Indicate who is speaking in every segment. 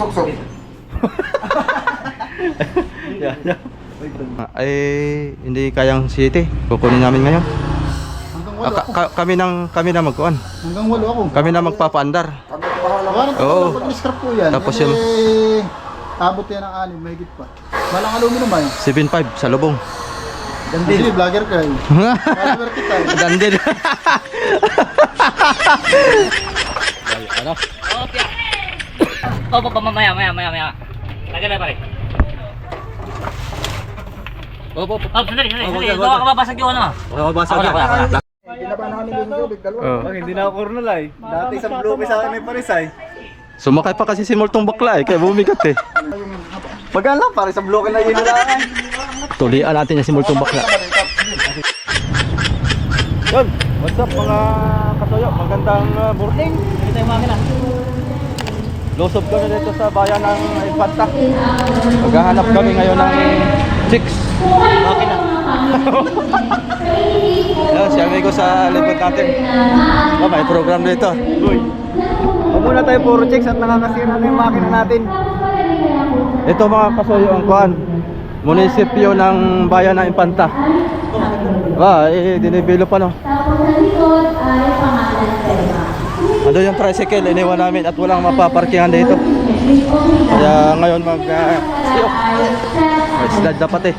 Speaker 1: Sok-sok.
Speaker 2: Ay, hindi kayang city. Kukunin namin ngayon.
Speaker 3: Hanggang 8 ako.
Speaker 2: Kami na magkuhan.
Speaker 3: Hanggang 8 ako.
Speaker 2: Kami na magpapaandar.
Speaker 1: Kami ang bahala.
Speaker 3: Walang
Speaker 2: Oo.
Speaker 3: pag-scrap po yan.
Speaker 2: Tapos
Speaker 3: Eh,
Speaker 2: yung-
Speaker 3: abot yan ng 6, mahigit pa. Malang aluminum ay.
Speaker 2: 7.5 sa lubong.
Speaker 3: Hindi, vlogger ka eh. Follower kita eh.
Speaker 2: Dandin. Ano?
Speaker 4: Opo, mamaya. Lagyan na pare.
Speaker 2: Opo.
Speaker 4: Sandali. Gawa ka babasag yung ano.
Speaker 2: Mababasa
Speaker 4: Ako na.
Speaker 1: Binaba namin yung tubig, dalawa.
Speaker 2: Oh.
Speaker 5: Hindi na ako cornel ay. Dati isang bloke sa akin may pares ay.
Speaker 2: Sumakay pa kasi si Moltong bakla eh, kaya bumigat eh.
Speaker 5: Magaan lang, para isang bloke na yun lang.
Speaker 2: Tulian natin niya si Moltong bakla. Yun, what's up mga katoyo? Magandang morning.
Speaker 4: Dito tayo makina.
Speaker 2: Losob kami dito sa bayan ng Infanta. Maghahanap kami ngayon ng chicks.
Speaker 4: Makina.
Speaker 2: Yan, si amigo sa likod natin. Oh, may program dito.
Speaker 5: Uy. Huwag muna tayo puro checks at nakakasira na yung makina natin.
Speaker 2: Ito mga kasoyo ang kuan. Munisipyo ng bayan ng Infanta. Dinibilo pa no. Ano yung tricycle, iniwan namin at walang mapaparkingan dito. Kaya ngayon slide dapat eh.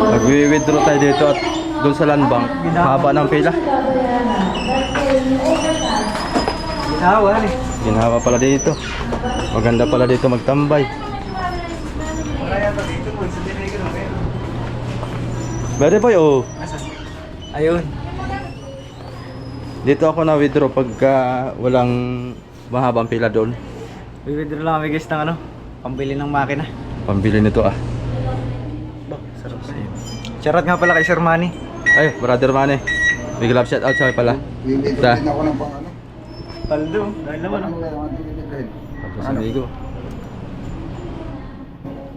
Speaker 2: Magwi-withdraw tayo dito at doon sa land bank, haba ng pila.
Speaker 5: Ginawa eh.
Speaker 2: Ginhawa pala dito. Maganda pala dito magtambay. Pwede ba yun?
Speaker 5: Ayun.
Speaker 2: Dito ako na withdraw pagka walang mahabang pila doon.
Speaker 5: Bibidro lang kami guys ng ano, pambili ng makina.
Speaker 2: Pambili nito ah.
Speaker 5: Sarap sa'yo. Shoutout nga pala kay Sir Manny.
Speaker 2: Ay, brother Manny. Big love shout out sa pala.
Speaker 1: Bibili
Speaker 2: Sa-
Speaker 1: din ako ng pang ano.
Speaker 5: Paldo, dahil naman
Speaker 1: Ano kaya ang bibili?
Speaker 2: Tapos amigo.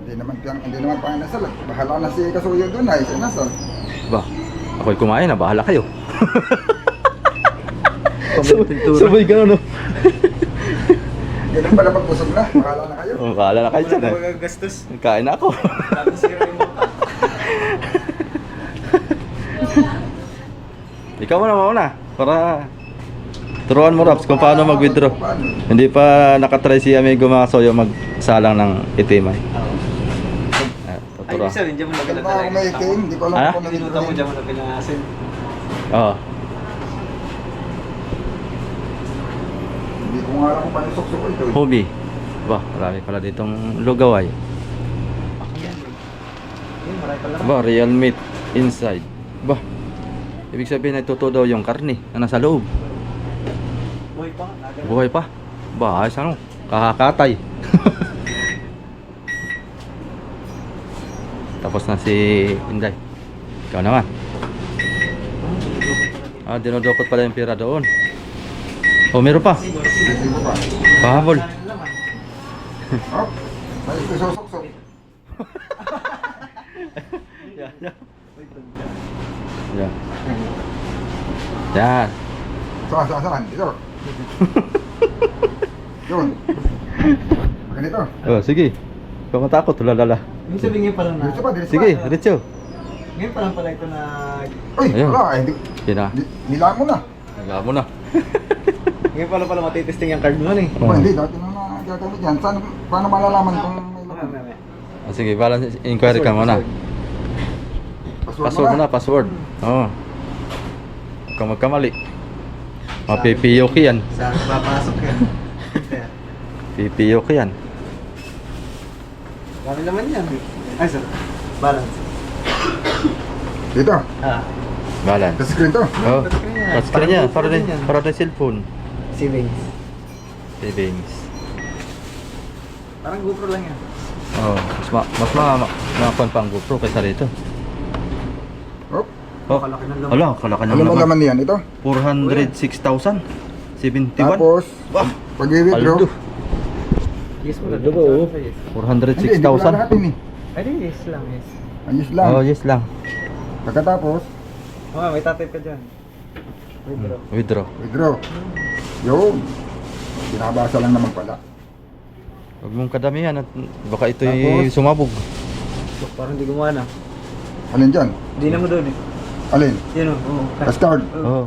Speaker 1: Hindi naman pang nasal. Bahala na si Kasuyo doon ay si nasal.
Speaker 2: Ba, ako'y kumain na, bahala kayo.
Speaker 5: Pamilituro.
Speaker 2: Sabay gano'n no?
Speaker 1: Ganun pala pag-usog na. Bahala na kayo.
Speaker 2: Oh, bahala na kayo dyan eh.
Speaker 5: Magagastos.
Speaker 2: Kain na ako.
Speaker 5: Tapos zero yung mukha.
Speaker 2: Ikaw muna para turuan mo Raps kung paano mag-withdraw.
Speaker 1: Paano?
Speaker 2: Hindi pa nakatry si amigo mga soyo magsalang ng itim ay.
Speaker 5: Ay,
Speaker 2: Tuturo.
Speaker 5: isa rin, dyan mo
Speaker 1: Kaya
Speaker 5: nagala
Speaker 1: pa ako may
Speaker 5: talaga.
Speaker 1: itim. Hindi ko alam
Speaker 2: Ah?
Speaker 1: kung
Speaker 5: Pinuta mo dyan mo na pinasin.
Speaker 2: Oo.
Speaker 1: Hindi ko nga alam kung paano sok-sok ito.
Speaker 2: Hobby. Ba, marami pala ditong lugaw ay.
Speaker 5: Yun, marami pala.
Speaker 2: Ba, real meat inside. Ba, ibig sabihin ay totoo daw yung karne na nasa loob.
Speaker 5: Buhay pa nga.
Speaker 2: Buhay pa. Ba, ayos ano? Kakakatay. Tapos na si Inday. Ikaw naman. Dinodokot pala yung pira doon. Oh, meron pa.
Speaker 1: Hindi ko pa.
Speaker 2: Pahabol.
Speaker 1: Oh, may susok-sok.
Speaker 2: Yan. Yan.
Speaker 1: Saan? Dito. Yun. Ganito.
Speaker 2: Oh, sige. Kung matakot, lalala.
Speaker 5: Yung sabihin pa lang na.
Speaker 1: Diretso pa, diretso
Speaker 2: Sige,
Speaker 1: pa.
Speaker 2: Richo.
Speaker 5: Ngayon pa lang pala ito na.
Speaker 1: Uy,
Speaker 2: Ayun.
Speaker 1: wala. Hindi.
Speaker 2: Kina.
Speaker 1: Nilaan mo na.
Speaker 2: Naglaan mo na.
Speaker 5: Ngayon pala matitesting yung card mo eh.
Speaker 1: Oh. Hindi, dati na nagagamit yan. Paano malalaman kung may laman?
Speaker 2: Oh, sige, balance inquiry ka muna. Password muna, password. Oo. Huwag kang magkamali. Mapipiyok yan.
Speaker 5: Sa papasok yan.
Speaker 2: Pipiyok yan.
Speaker 5: Dami naman yan. Ay, sir. Balance.
Speaker 1: Dito.
Speaker 5: Ah.
Speaker 2: Balance.
Speaker 1: Sa screen to.
Speaker 2: Oh, touchscreen yan. Para din cellphone.
Speaker 5: Savings.
Speaker 2: Savings.
Speaker 5: Parang GoPro lang yan.
Speaker 2: Oh, mas makakuan pa ang GoPro kaysa rito.
Speaker 1: Oh,
Speaker 2: Oh,
Speaker 5: Kalaki ng laman.
Speaker 2: ala, kalaki ng
Speaker 1: alam mo
Speaker 2: laman.
Speaker 1: naman yan ito.
Speaker 2: 406,000. 71.
Speaker 1: Tapos,
Speaker 2: Wah,
Speaker 1: pag-withdraw.
Speaker 2: paldo.
Speaker 5: Yes mo
Speaker 2: Paldo ba, oh?
Speaker 1: Hindi, hindi ko
Speaker 2: 406,000.
Speaker 1: lahat eh.
Speaker 5: Ay, yes lang, yes.
Speaker 1: Ayos lang.
Speaker 2: Oh, yes lang.
Speaker 1: Pagkatapos,
Speaker 5: Oo nga, may tatay ka dyan. Withdraw.
Speaker 2: Withdraw.
Speaker 1: withdraw. Yun. Binabasa lang naman pala.
Speaker 2: Huwag mong kadamihan at baka ito'y sumabog.
Speaker 5: Parang hindi gumana.
Speaker 1: Alin dyan?
Speaker 5: Hindi na mo doon eh.
Speaker 1: Alin?
Speaker 5: Yun o. Oo.
Speaker 1: Custard.
Speaker 2: Oo.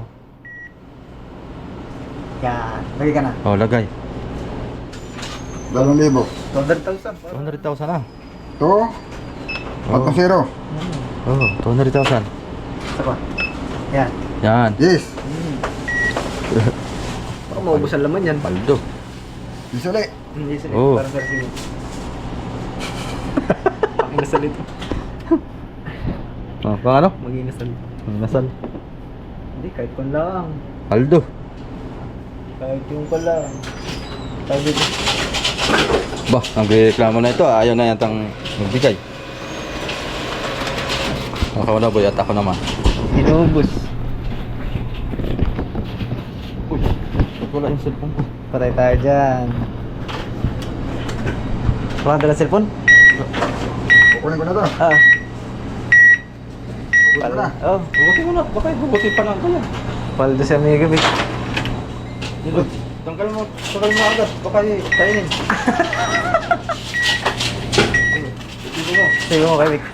Speaker 5: Yan. Lagay ka na.
Speaker 2: Oh, lagay.
Speaker 1: 2,000.
Speaker 5: 200,000.
Speaker 2: 200,000 na.
Speaker 1: Ito. 3 0.
Speaker 2: Oh, 200,000.
Speaker 5: Isa pa. Yan.
Speaker 2: Yan.
Speaker 1: Yes.
Speaker 5: Baka maubos ang laman yan.
Speaker 2: Paldo.
Speaker 1: Isuli.
Speaker 5: Hindi sila.
Speaker 2: Oo.
Speaker 5: Parang versing. Panginasal ito.
Speaker 2: Oh, pang ano?
Speaker 5: Manginasal.
Speaker 2: Nasal.
Speaker 5: Hindi, kahit kon lang.
Speaker 2: Paldo.
Speaker 5: Kahit yung kon lang. Sabi ko.
Speaker 2: Bah, ang reklamo na ito. Ayaw na yatang magbigay. Ako na boy at ako naman.
Speaker 5: Inubos.
Speaker 2: Uy, wala yung cellphone ko.
Speaker 5: Patay tayo dyan. Wala dala cellphone?
Speaker 1: Kukunin ko na to.
Speaker 5: Ah.
Speaker 1: Kukunin ko na.
Speaker 5: Oh.
Speaker 2: Bubuti mo na. Baka bubuti pa lang ko yan.
Speaker 5: Paldo sa Mega Big.
Speaker 2: Tanggal mo agad. Baka kainin. Ito mo.
Speaker 5: Sige mo kay Vic.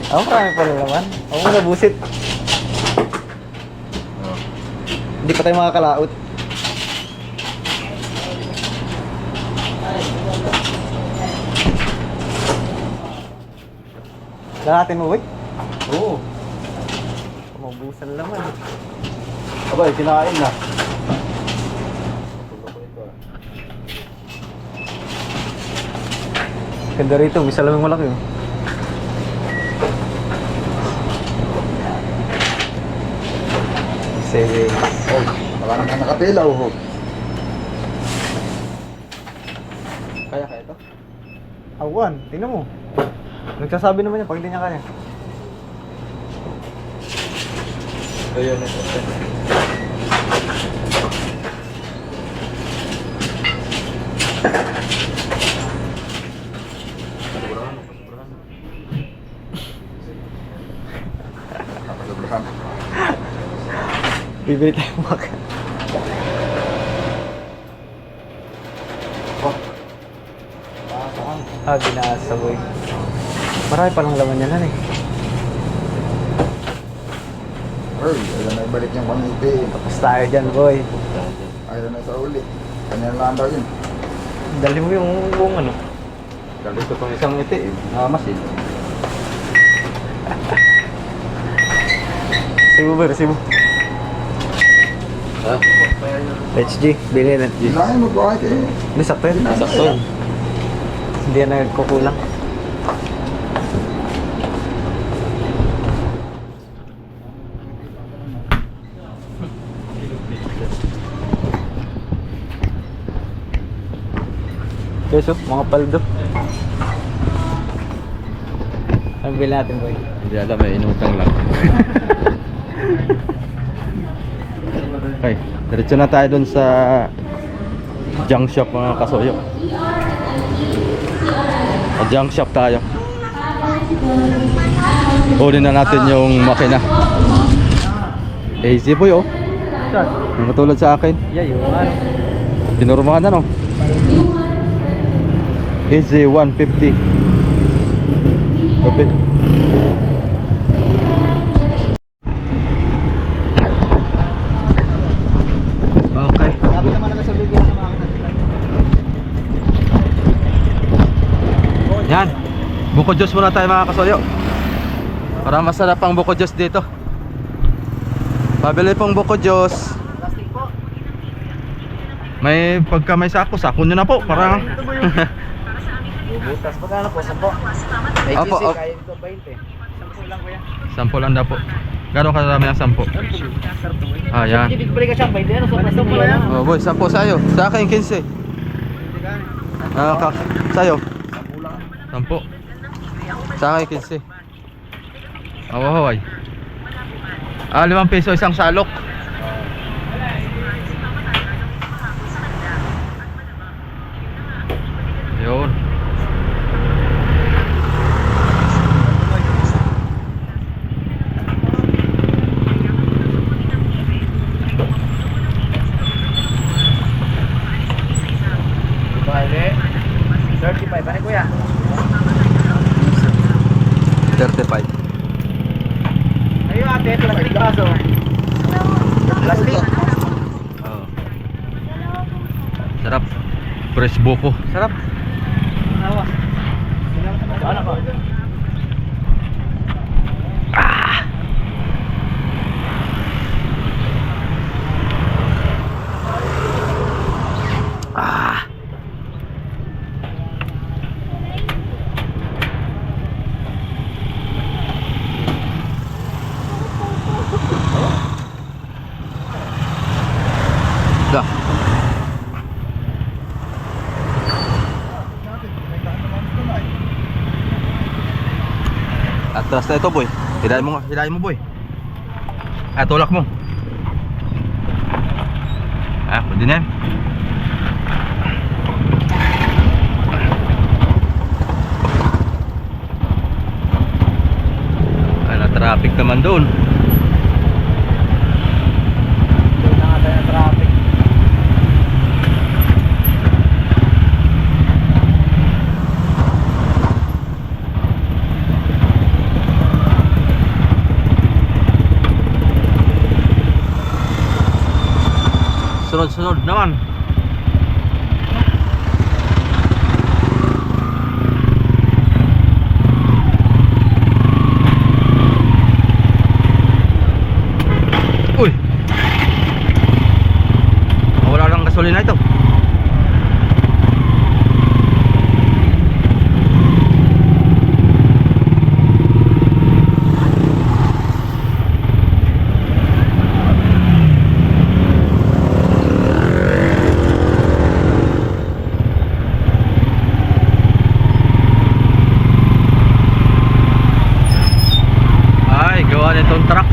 Speaker 5: Ako marami pala naman. Ako muna busit. Hindi pa tayo makakalaot. Lalatin mo, Vic?
Speaker 2: Oo.
Speaker 5: Mabusan laman.
Speaker 2: Abay, kinain na.
Speaker 5: Ganda rito, may salaming malaki. Oh. Sige.
Speaker 1: Oh, wala nang nakapilaw. Oh.
Speaker 2: Kaya ito?
Speaker 5: Awan, tingnan mo. Nagsasabi naman niya pag hindi niya kaya.
Speaker 2: Ayun ito.
Speaker 1: Nakasobrahan.
Speaker 5: Bibili tayo makan. Ah, ginasa boy. Marami palang laman yan eh.
Speaker 1: Ay, ayaw na ibalik yung pangiti.
Speaker 5: Tapos tayo dyan boy.
Speaker 1: Ayaw na sa uli. Kanya lang daw yun.
Speaker 5: Dali mo yung buong ano.
Speaker 2: Galing ko itong isang ngiti. Nakamasin.
Speaker 5: Resibo ba? Resibo.
Speaker 2: Ha?
Speaker 5: HG, bilhin na.
Speaker 1: Bilangin mo ba kayo?
Speaker 5: Hindi, sakto yun.
Speaker 2: Sakto yun.
Speaker 5: Hindi yan nagkukulang. Guys, oh, mga paldo. Ano bilhin natin, boy?
Speaker 2: Hindi alam, may inutang lang. Okay, diretso na tayo dun sa junk shop mga kasuyo. Junk shop tayo. Kunin na natin yung makina. Easy boy oh.
Speaker 5: Saan?
Speaker 2: Yung katulad sa akin.
Speaker 5: Yeah, yun.
Speaker 2: Pinurmahan na no. Easy 150. Kapit.
Speaker 5: Okay. Dapat naman na sa bigyan sa mga
Speaker 2: Yan. Buko juice muna tayo mga kasoyo. Para masarap ang buko juice dito. Pabili pong buko juice.
Speaker 5: plastic po.
Speaker 2: May pagka may sako, sako nyo na po. Para
Speaker 5: Butas magkano po? 10 po. May
Speaker 2: Opo,
Speaker 5: 15,
Speaker 2: opo.
Speaker 5: kaya dito 20. 10 lang kuya.
Speaker 2: 10 lang daw po. Gano'ng karami ang 10? Ah, yan.
Speaker 5: Hindi balik ka siya, 20 ano? Sobrang pala yan.
Speaker 2: Oh boy, 10 sa'yo. Sa akin 15. Sa'yo? 10. Sa akin 15. Awahoy. 5 piso isang salok. Yun.
Speaker 5: 35, pare kuya.
Speaker 2: 35.
Speaker 5: Ayun ate, plastic baso. Plastic.
Speaker 2: Oh. Sarap. Fresh buko.
Speaker 5: Sarap. Awa. Ano ba?
Speaker 2: Da. Atras na ito, boy. Hilahin mo, boy. Tulak mo. Pwede na yan. Na-traffic naman doon.
Speaker 5: Doon na nga tayo ng traffic.
Speaker 2: Sunod-sunod naman. Uy! Wala lang gasolina ito. Nitong truck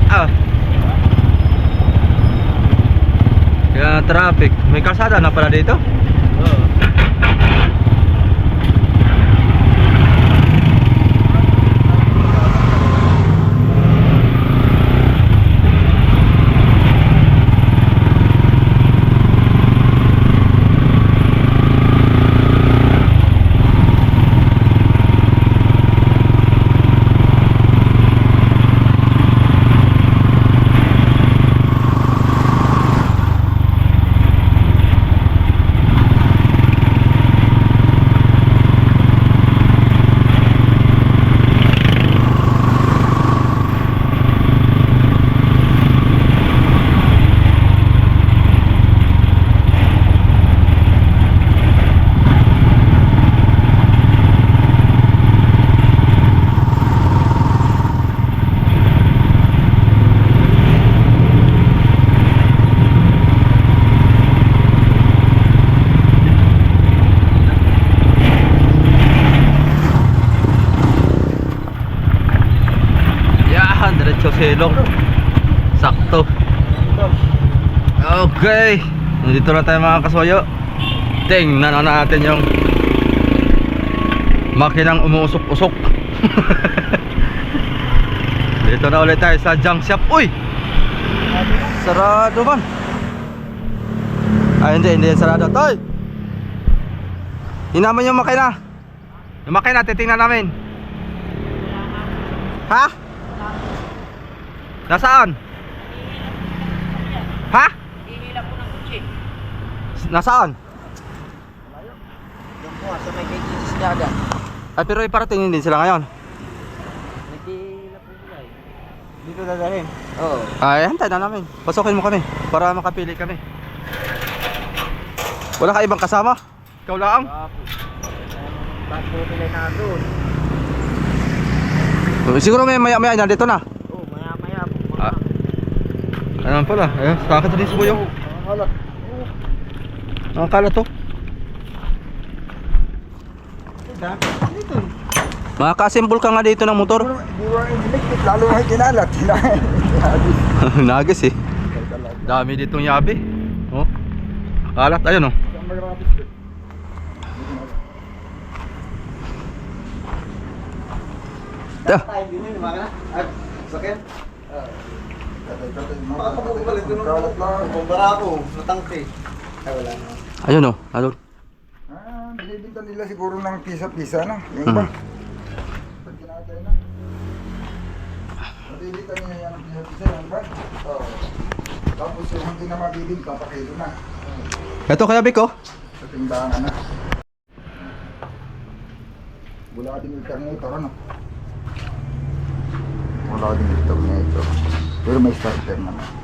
Speaker 2: kaya traffic. May kalsada na pala dito. Diretso silong. Sakto. Okay, nandito na tayo mga kasoyo. Tingnan na natin yung makinang umuusok-usok. Dito na ulit tayo sa junk shop. Uy! Sarado man. Hindi sarado. Toy! Hinaman yung makina. Yung makina, titingnan namin. Ha? Nasaan? Ha?
Speaker 5: Hihila po ng kutsi.
Speaker 2: Nasaan?
Speaker 5: Yung po, sa may kay Jesus Daga.
Speaker 2: Ay, pero iparatingin din sila ngayon.
Speaker 5: Nagihila po sila eh. Dito dadalhin? Oo.
Speaker 2: Ay, hantay na namin. Pasukin mo kami para makapili kami. Wala ka ibang kasama? Ikaw lang?
Speaker 5: Bakit po nila na doon?
Speaker 2: Siguro may maya-maya nandito na.
Speaker 5: Oo, maya-maya po.
Speaker 2: Ano pala? Ayun, sakit din po yung ang kalat to. Makakasimbol ka nga dito ng motor.
Speaker 1: Di ba inimikit, lalo may kinalat.
Speaker 2: Nagis eh. Dami ditong yabi. Oh. Kalat, ayun oh. Ito.
Speaker 3: Sakit?
Speaker 1: Kalat lang.
Speaker 3: Kumpara ako, natangke. Ay, wala na.
Speaker 2: Ayun oh. Ayun.
Speaker 1: Bilibili Bibinta nila siguro ng pisa-pisa na. Yung iba. Pag kinakatay na. Mabibinta nila yan ng pisa-pisa. Yung iba. Oo. Tapos yung hindi na mabibinta, pakilo na.
Speaker 2: Ito kaya Biko?
Speaker 1: Sa timbangan na. Wala din alternator, ano? Wala din alternator. Pero may starter naman.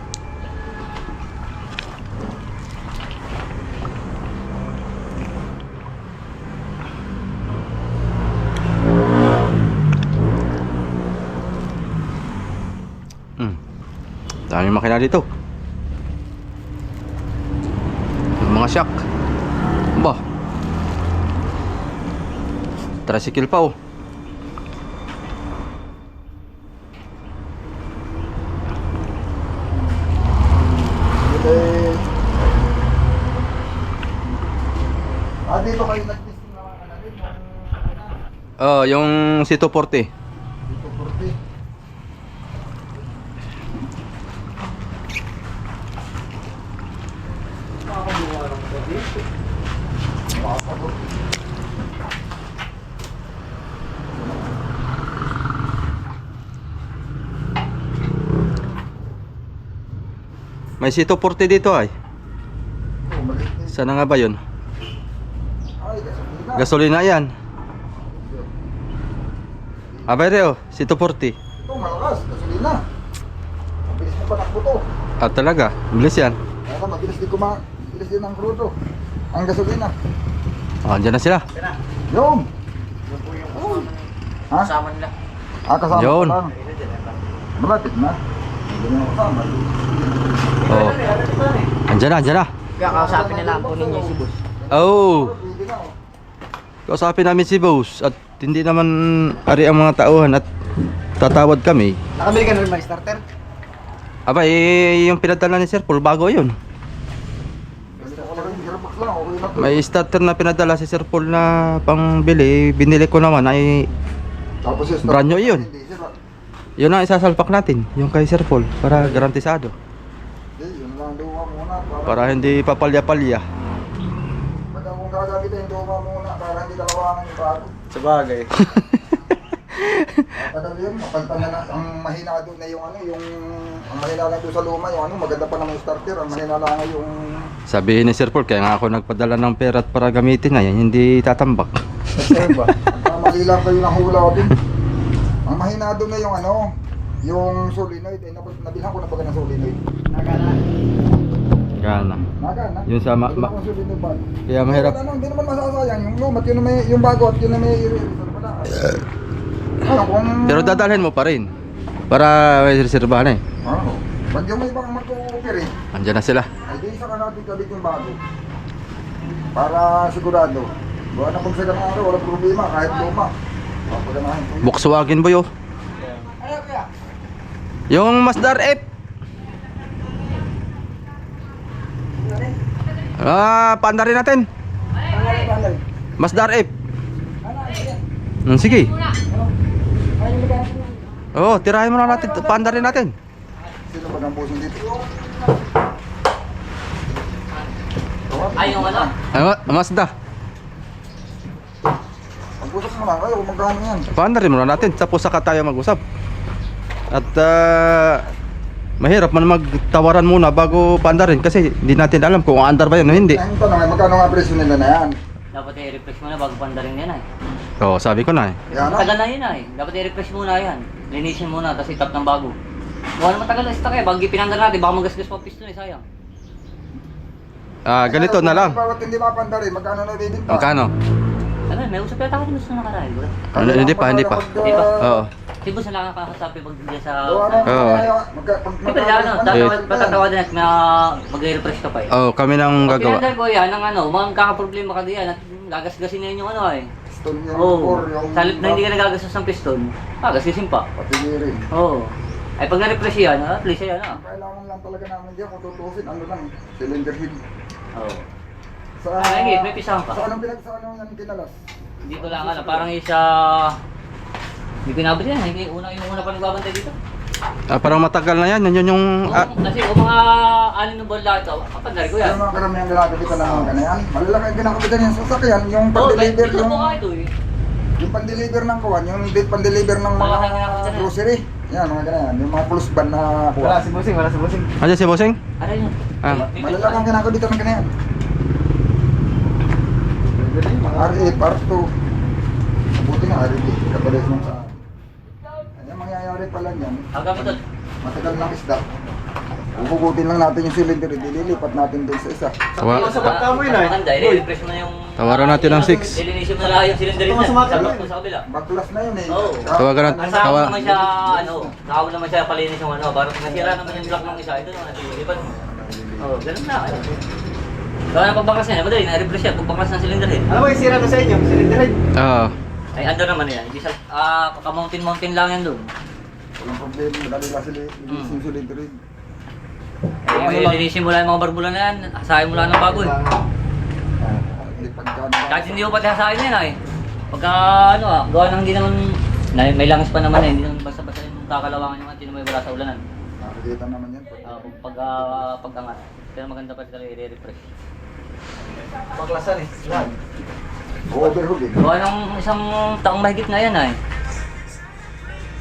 Speaker 2: Daming makina dito. Yung mga shock. Ba. Tricycle pa oh.
Speaker 1: Dito kayo nag-testing na mga rin.
Speaker 2: Yung C240.
Speaker 1: Dito 40.
Speaker 2: May C240 dito ay.
Speaker 1: Oh, maliit din.
Speaker 2: Sana nga ba yun?
Speaker 1: Ay, gasolina.
Speaker 2: Gasolina yan. Abay Reo, C240.
Speaker 1: Ito, malakas. Gasolina. Mabilis mo panakbo to.
Speaker 2: Ah talaga, bilis yan.
Speaker 1: Kaya mabilis din mabilis din ang crudo. Ang gasolina.
Speaker 2: Andyan na sila.
Speaker 1: Yung!
Speaker 4: Yun po yung
Speaker 1: Ha?
Speaker 4: kasama nila.
Speaker 1: Kasama
Speaker 2: Yun.
Speaker 1: ko lang. Malapit na. Hindi na kasama.
Speaker 2: Oh. Andyan na.
Speaker 4: Kaya kausapin nila po ninyo si boss.
Speaker 2: Oh.
Speaker 1: Pwede na, oh.
Speaker 2: Kausapin namin si boss at hindi naman ari ang mga tauhan at tatawad kami.
Speaker 5: Nakabili ka na rin ba starter?
Speaker 2: Aba yung pinadala ni Sir Paul bago yun.
Speaker 1: Gusto ko lang, Gearbox lang, okay na to.
Speaker 2: May starter na pinadala si Sir Paul na pangbili. Binili ko naman ay
Speaker 1: Tapos yung start-
Speaker 2: brand new yun.
Speaker 1: Hindi, sir, ah.
Speaker 2: yun ang isasalpak natin. Yung kay Sir Paul para garantisado.
Speaker 1: Hindi, yun lang luwa muna.
Speaker 2: Para hindi papalya-palya.
Speaker 1: Pag kung gagamitin yung luwa muna para hindi dalawangan yung bago.
Speaker 5: Sa bagay.
Speaker 1: Tagal yun, mapaltan na ang mahinado na yung ano, yung ang mahinala doon sa luma, yung ano, maganda pa naman yung starter, ang mahinala nga yung
Speaker 2: Sabihin ni Sir Paul, kaya nga ako nagpadala ng pera at para gamitin na yan, hindi tatambak.
Speaker 1: ba? Ang mali lang kayo ng hula din. Ang mahinado na yung ano, yung solenoid, nabilhan ko na pag ng solenoid.
Speaker 2: Gana.
Speaker 1: Nagana.
Speaker 2: Yun sa
Speaker 1: Nabilhan ko ng solenoid ba?
Speaker 2: Kaya mahirap.
Speaker 1: Ano, hindi naman masasayang yung lumat, yun na may, yung bago at yun na may ano, kung...
Speaker 2: Pero dadalhin mo pa rin. Para may reserbahan eh.
Speaker 1: Ano, pag yung may ibang mag-o-offer eh,
Speaker 2: Andyan na sila.
Speaker 1: ay di isa ka natin kabit yung bago. Para sigurado. Buwan na pagsagan ng araw, walang problema, kahit luma. Papaganahin ko yun.
Speaker 2: Volkswagen boy oh. Yung Masdar F. Paanda rin natin. Masdar F. Sige. Oh, tirahin mo na natin. Paanda rin natin.
Speaker 1: Sino ba ng pusong dito?
Speaker 4: Ay, yung ano?
Speaker 2: Mazda.
Speaker 1: Ang pusok mo lang kayo, magkano yan?
Speaker 2: Paanda rin mo na natin. Tapos saka tayo mag-usap. At mahirap man magtawaran muna bago paanda rin. Kasi hindi natin alam kung andar ba yan o hindi.
Speaker 1: Ang tanong ay magkano nga presyo nila na yan?
Speaker 4: Dapat i-refresh muna bago pandaring yan ay.
Speaker 2: Oo, sabi ko na eh.
Speaker 1: Yan na.
Speaker 4: Tagal na yun ay. Dapat i-refresh muna yan. Linisin muna, tapos itap ng bago. Mukha naman tagal na stock eh. Bago pinandar natin, baka magasgas pa piston eh, sayang.
Speaker 2: Ganito na lang.
Speaker 1: Bawat hindi mapanda rin, magkano na bibinta?
Speaker 2: Magkano?
Speaker 4: Ano, may usap yata ako dun sa nakaraan. Wala.
Speaker 2: Hindi pa.
Speaker 4: Hindi pa?
Speaker 2: Oo.
Speaker 4: Si boss na lang nakakasabi pag diyan sa...
Speaker 1: Gawa na,
Speaker 2: Oo.
Speaker 4: Di ba ano, patatawadan at mag-refresh ka pa eh.
Speaker 2: Oh, kami nang
Speaker 4: Pag
Speaker 2: gagawa.
Speaker 4: pinandar ko yan, ang ano, magkakaproblema ka diyan at gagasgasin na yun yung ano ay.
Speaker 1: Piston yung
Speaker 4: Oo.
Speaker 1: core, yung...
Speaker 4: Sa halip na hindi ka nagagastos ng piston, gasgasin pa.
Speaker 1: Patigirin.
Speaker 4: Oo. Ay pag na-refresh yan, at least yan ah.
Speaker 1: Kailangan lang talaga namin diyan kung tutusin, ano lang, cylinder head.
Speaker 4: Oo.
Speaker 1: Sa...
Speaker 4: Ay, may pisahan pa.
Speaker 1: Sa anong yan kinalas?
Speaker 4: Hindi ko lang alam, parang isa... Hindi ko nabot yan, yung una pa nagbabantay dito.
Speaker 2: Parang matagal na yan. Yun yung...
Speaker 4: Kasi kung mga 6 na buwan lang ito, kapandari ko yan.
Speaker 1: Yung mga karamihan ginagabitan ng mga ganyan. Malalaki ang ginagabitan yung sasakyan, yung pang-deliver,
Speaker 4: gusto
Speaker 1: yung...
Speaker 4: ko nga ito eh.
Speaker 1: Yung pan-deliver ng kuwan, yung pan-deliver ng mga
Speaker 4: Malaki ginagabitan yan.
Speaker 1: grocery. Yan, mga ganyan. Yung mga plus van na
Speaker 5: Wala
Speaker 1: kuwan.
Speaker 5: si Busing, wala si Busing.
Speaker 2: Ano si Bossing?
Speaker 4: Ano yun?
Speaker 2: Ah.
Speaker 1: Malalaki ang ginagabitan ng ganyan. RA, part 2. Mabuti nga, RA. Katulad nung sa... Ano mangyayari pala niyan?
Speaker 4: Hanggang ito.
Speaker 1: Matagal ng isda. Hugutin lang natin yung cylinder, dililipat natin din sa isa.
Speaker 5: Sa pagka mo yun ay.
Speaker 4: Maganda, i-refresh mo na yung...
Speaker 2: Tawaran natin ng 6.
Speaker 4: Ilinisin mo na lahat yung cylinder
Speaker 5: Ito, masama
Speaker 4: sa
Speaker 5: ka,
Speaker 4: back mo sa kabila.
Speaker 1: Backglass na yun eh.
Speaker 4: Oo.
Speaker 2: Tawagan natin.
Speaker 4: Ang sahog naman siya, sahog naman siya palinis yung ano, parang nasira naman yung block ng isa, ito naman, nililipat mo. Oo, ganun na. Kaya na pagbaklas niya, madali, na-refresh siya, pagbaklas ng cylinder head.
Speaker 5: Ano ba yung sira na sa inyo? Cylinder head?
Speaker 2: Oo.
Speaker 4: Ay, under naman yan, hindi siya, kaka-mountain lang yan doon.
Speaker 1: Walang problema, madali lang sila yung cylinder eh.
Speaker 4: Eh, linisin mo lang yung mga barbula na yan, hasahin mo lang ng bago eh.
Speaker 1: Hindi pagka...
Speaker 4: Kahit hindi mo pati hasahin yan ay. Pagka gawa nang hindi naman, may langis pa naman eh, hindi naman basta-basta yung kakalawangan yung hindi naman wala sa ulanan.
Speaker 1: Nakakita naman yan.
Speaker 4: Pag-angat. Pero maganda pa rin talaga i-refresh.
Speaker 5: Paklasan eh. Lahat.
Speaker 1: Overhook eh.
Speaker 4: Gawa ng isang taong mahigit na yan ay.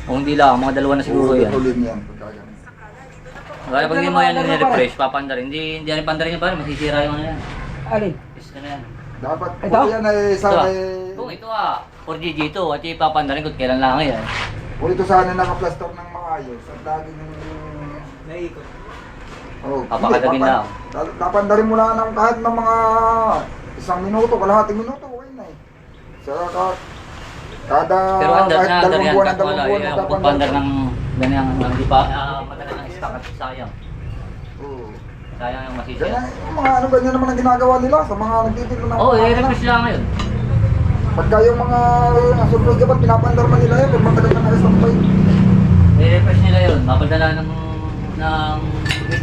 Speaker 4: O hindi lang, mga 2 na siguro yan.
Speaker 1: Overhook yan. Pagka ganun.
Speaker 4: Kaya pag hindi mo yan i-refresh, papandarin. Hindi yan ipandarin niya pa rin, masisira yung ano yan.
Speaker 5: Alin?
Speaker 4: Pista na yan.
Speaker 1: Dapat
Speaker 5: Ito?
Speaker 1: kung yan ay
Speaker 4: Ito
Speaker 1: sana
Speaker 4: ah.
Speaker 1: eh...
Speaker 4: Kung ito 4GG ito, at ipapandarin kung kailan lang yan.
Speaker 1: Kung ito sana naka-plaster ng maayos at laging...
Speaker 5: Naiikot.
Speaker 1: Oh,
Speaker 4: Papakadagin lang.
Speaker 1: Napandarin mo na ng kahit ng mga 1 minuto, kalahating minuto, okay na eh. Kada
Speaker 4: Pero andar
Speaker 1: kahit
Speaker 4: na, andar
Speaker 1: 2
Speaker 4: yan.
Speaker 1: buwan,
Speaker 4: Kahit wala,
Speaker 1: 2 buwan,
Speaker 4: yung
Speaker 1: napapandar.
Speaker 4: pagpandar ng ganyan, hindi pa matagal ng stock at sayang.
Speaker 1: Oo.
Speaker 4: Sayang yung masisira.
Speaker 1: Ganyan, yung mga ano ganyan naman ang ginagawa nila sa mga nagtitinda ng
Speaker 4: Oo,
Speaker 1: mga
Speaker 4: i-refresh lang ngayon.
Speaker 1: Pagka yung mga surprise dapat pinapandar man nila yun, pag matagal na naka-standby.
Speaker 4: I-refresh nila yun, mapadala ng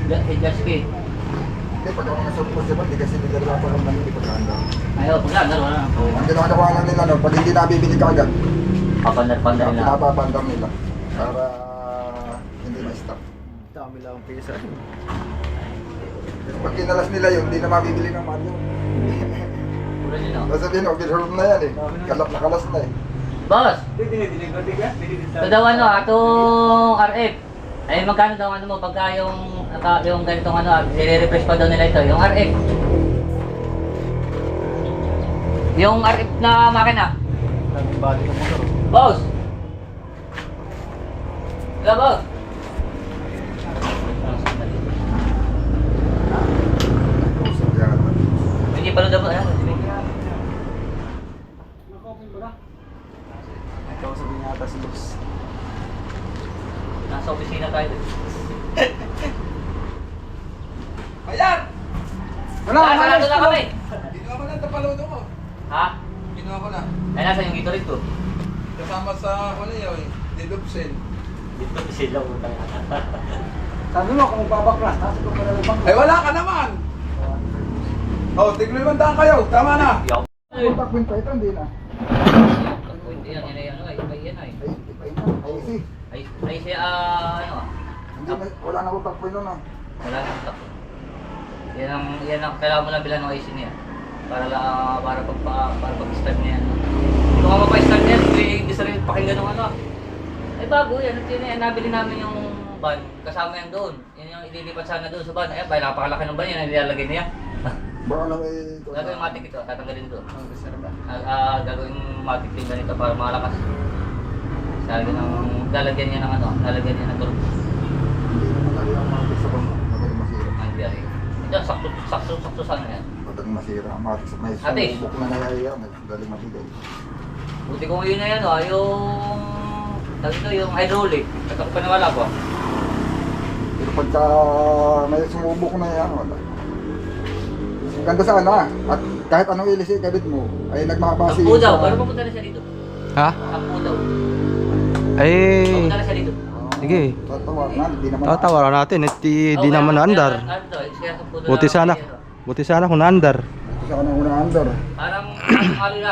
Speaker 4: head gasket.
Speaker 1: Hindi, pag mga surprise dapat, di kasi nila dapat naman hindi pagkanda.
Speaker 4: Ayaw, paglandar, wala na.
Speaker 1: Ang ginagawa lang nila, no, pag hindi nabibili ka agad,
Speaker 4: Papandar-pandar lang.
Speaker 1: pinapapandar nila para hindi ma-stop.
Speaker 5: Dami lang ang pisa.
Speaker 1: Pag kinalas nila yun, hindi na mabibili ng Mario.
Speaker 4: Pura nila.
Speaker 1: Tapos sabihin, overheard na yan eh. Kalap na kalas na eh.
Speaker 4: Boss!
Speaker 5: Dinidinig ko, diga?
Speaker 4: Ito daw atong RF. Ay magkano daw mo pagka yung ganitong i-refresh pa daw nila ito, yung RF. Yung RF na makina.
Speaker 5: Daming bali ng motor.
Speaker 4: Boss! Hello, boss! Hindi pa daw
Speaker 5: Ikaw sabihin niya ata si boss.
Speaker 4: nasa opisina tayo. Sarado na kami!
Speaker 6: Ginawa ko na tapaluto ko.
Speaker 4: Ha?
Speaker 6: Ginawa ko na.
Speaker 4: Ay, nasa yung Gatorade ko.
Speaker 6: Kasama sa ano yun, dedupsin.
Speaker 4: Dito sila utang.
Speaker 5: Sabi mo kung babaklas, nasa ko pala ng
Speaker 6: Ay wala ka naman! Oh, tiglo 500 kayo, tama na!
Speaker 1: Contact wind pa ito, hindi na.
Speaker 4: Yan ay yan ay.
Speaker 1: Ay, iba yun na. Ay, easy.
Speaker 4: Ay siya
Speaker 1: Hindi na, wala na contact wind nun ah.
Speaker 4: wala nang stock. Yan ang kailangan mo lang bilang ng IC niya. Para pag-start niya. Kung ka mapa-start niya, hindi sa rin pakinggan ng ano. Ay bago yan, nabili namin yung van, kasama yan doon. Yan yung ililipat sana doon sa van. Ay, napakalaki ng van yan, nilalagay niya.
Speaker 1: Baka na may...
Speaker 4: Gagawin matik ito, tatanggalin doon. Gagawin matik din ganito para malakas. Lalagyan niya ng turbo.
Speaker 1: Hindi naman lagi ang matik sa bangka. Madaling masira.
Speaker 4: Hindi ay. Ito, sakto sana yan.
Speaker 1: Madaling masira. Matik sa may
Speaker 4: Ate.
Speaker 1: sumubok na nangyayari. Madaling matigay.
Speaker 4: Buti kung yun na yan, yung hydraulic. Ito ko paniwala ko.
Speaker 1: Pero pagka may sumubok na yan, wala. Ganda sana. At kahit anong ilis kabit mo, ay nagmabase
Speaker 4: Sampu daw, pero papunta na siya dito.
Speaker 2: Ha?
Speaker 4: Sampu daw.
Speaker 2: Ay,
Speaker 4: Papunta na siya dito.
Speaker 2: sige.
Speaker 1: Tatawaran, hindi naman.
Speaker 2: Tatawaran natin. Di naman naandar. Buti sana kung naandar.
Speaker 1: Ito sa kanang unang andar.
Speaker 4: Parang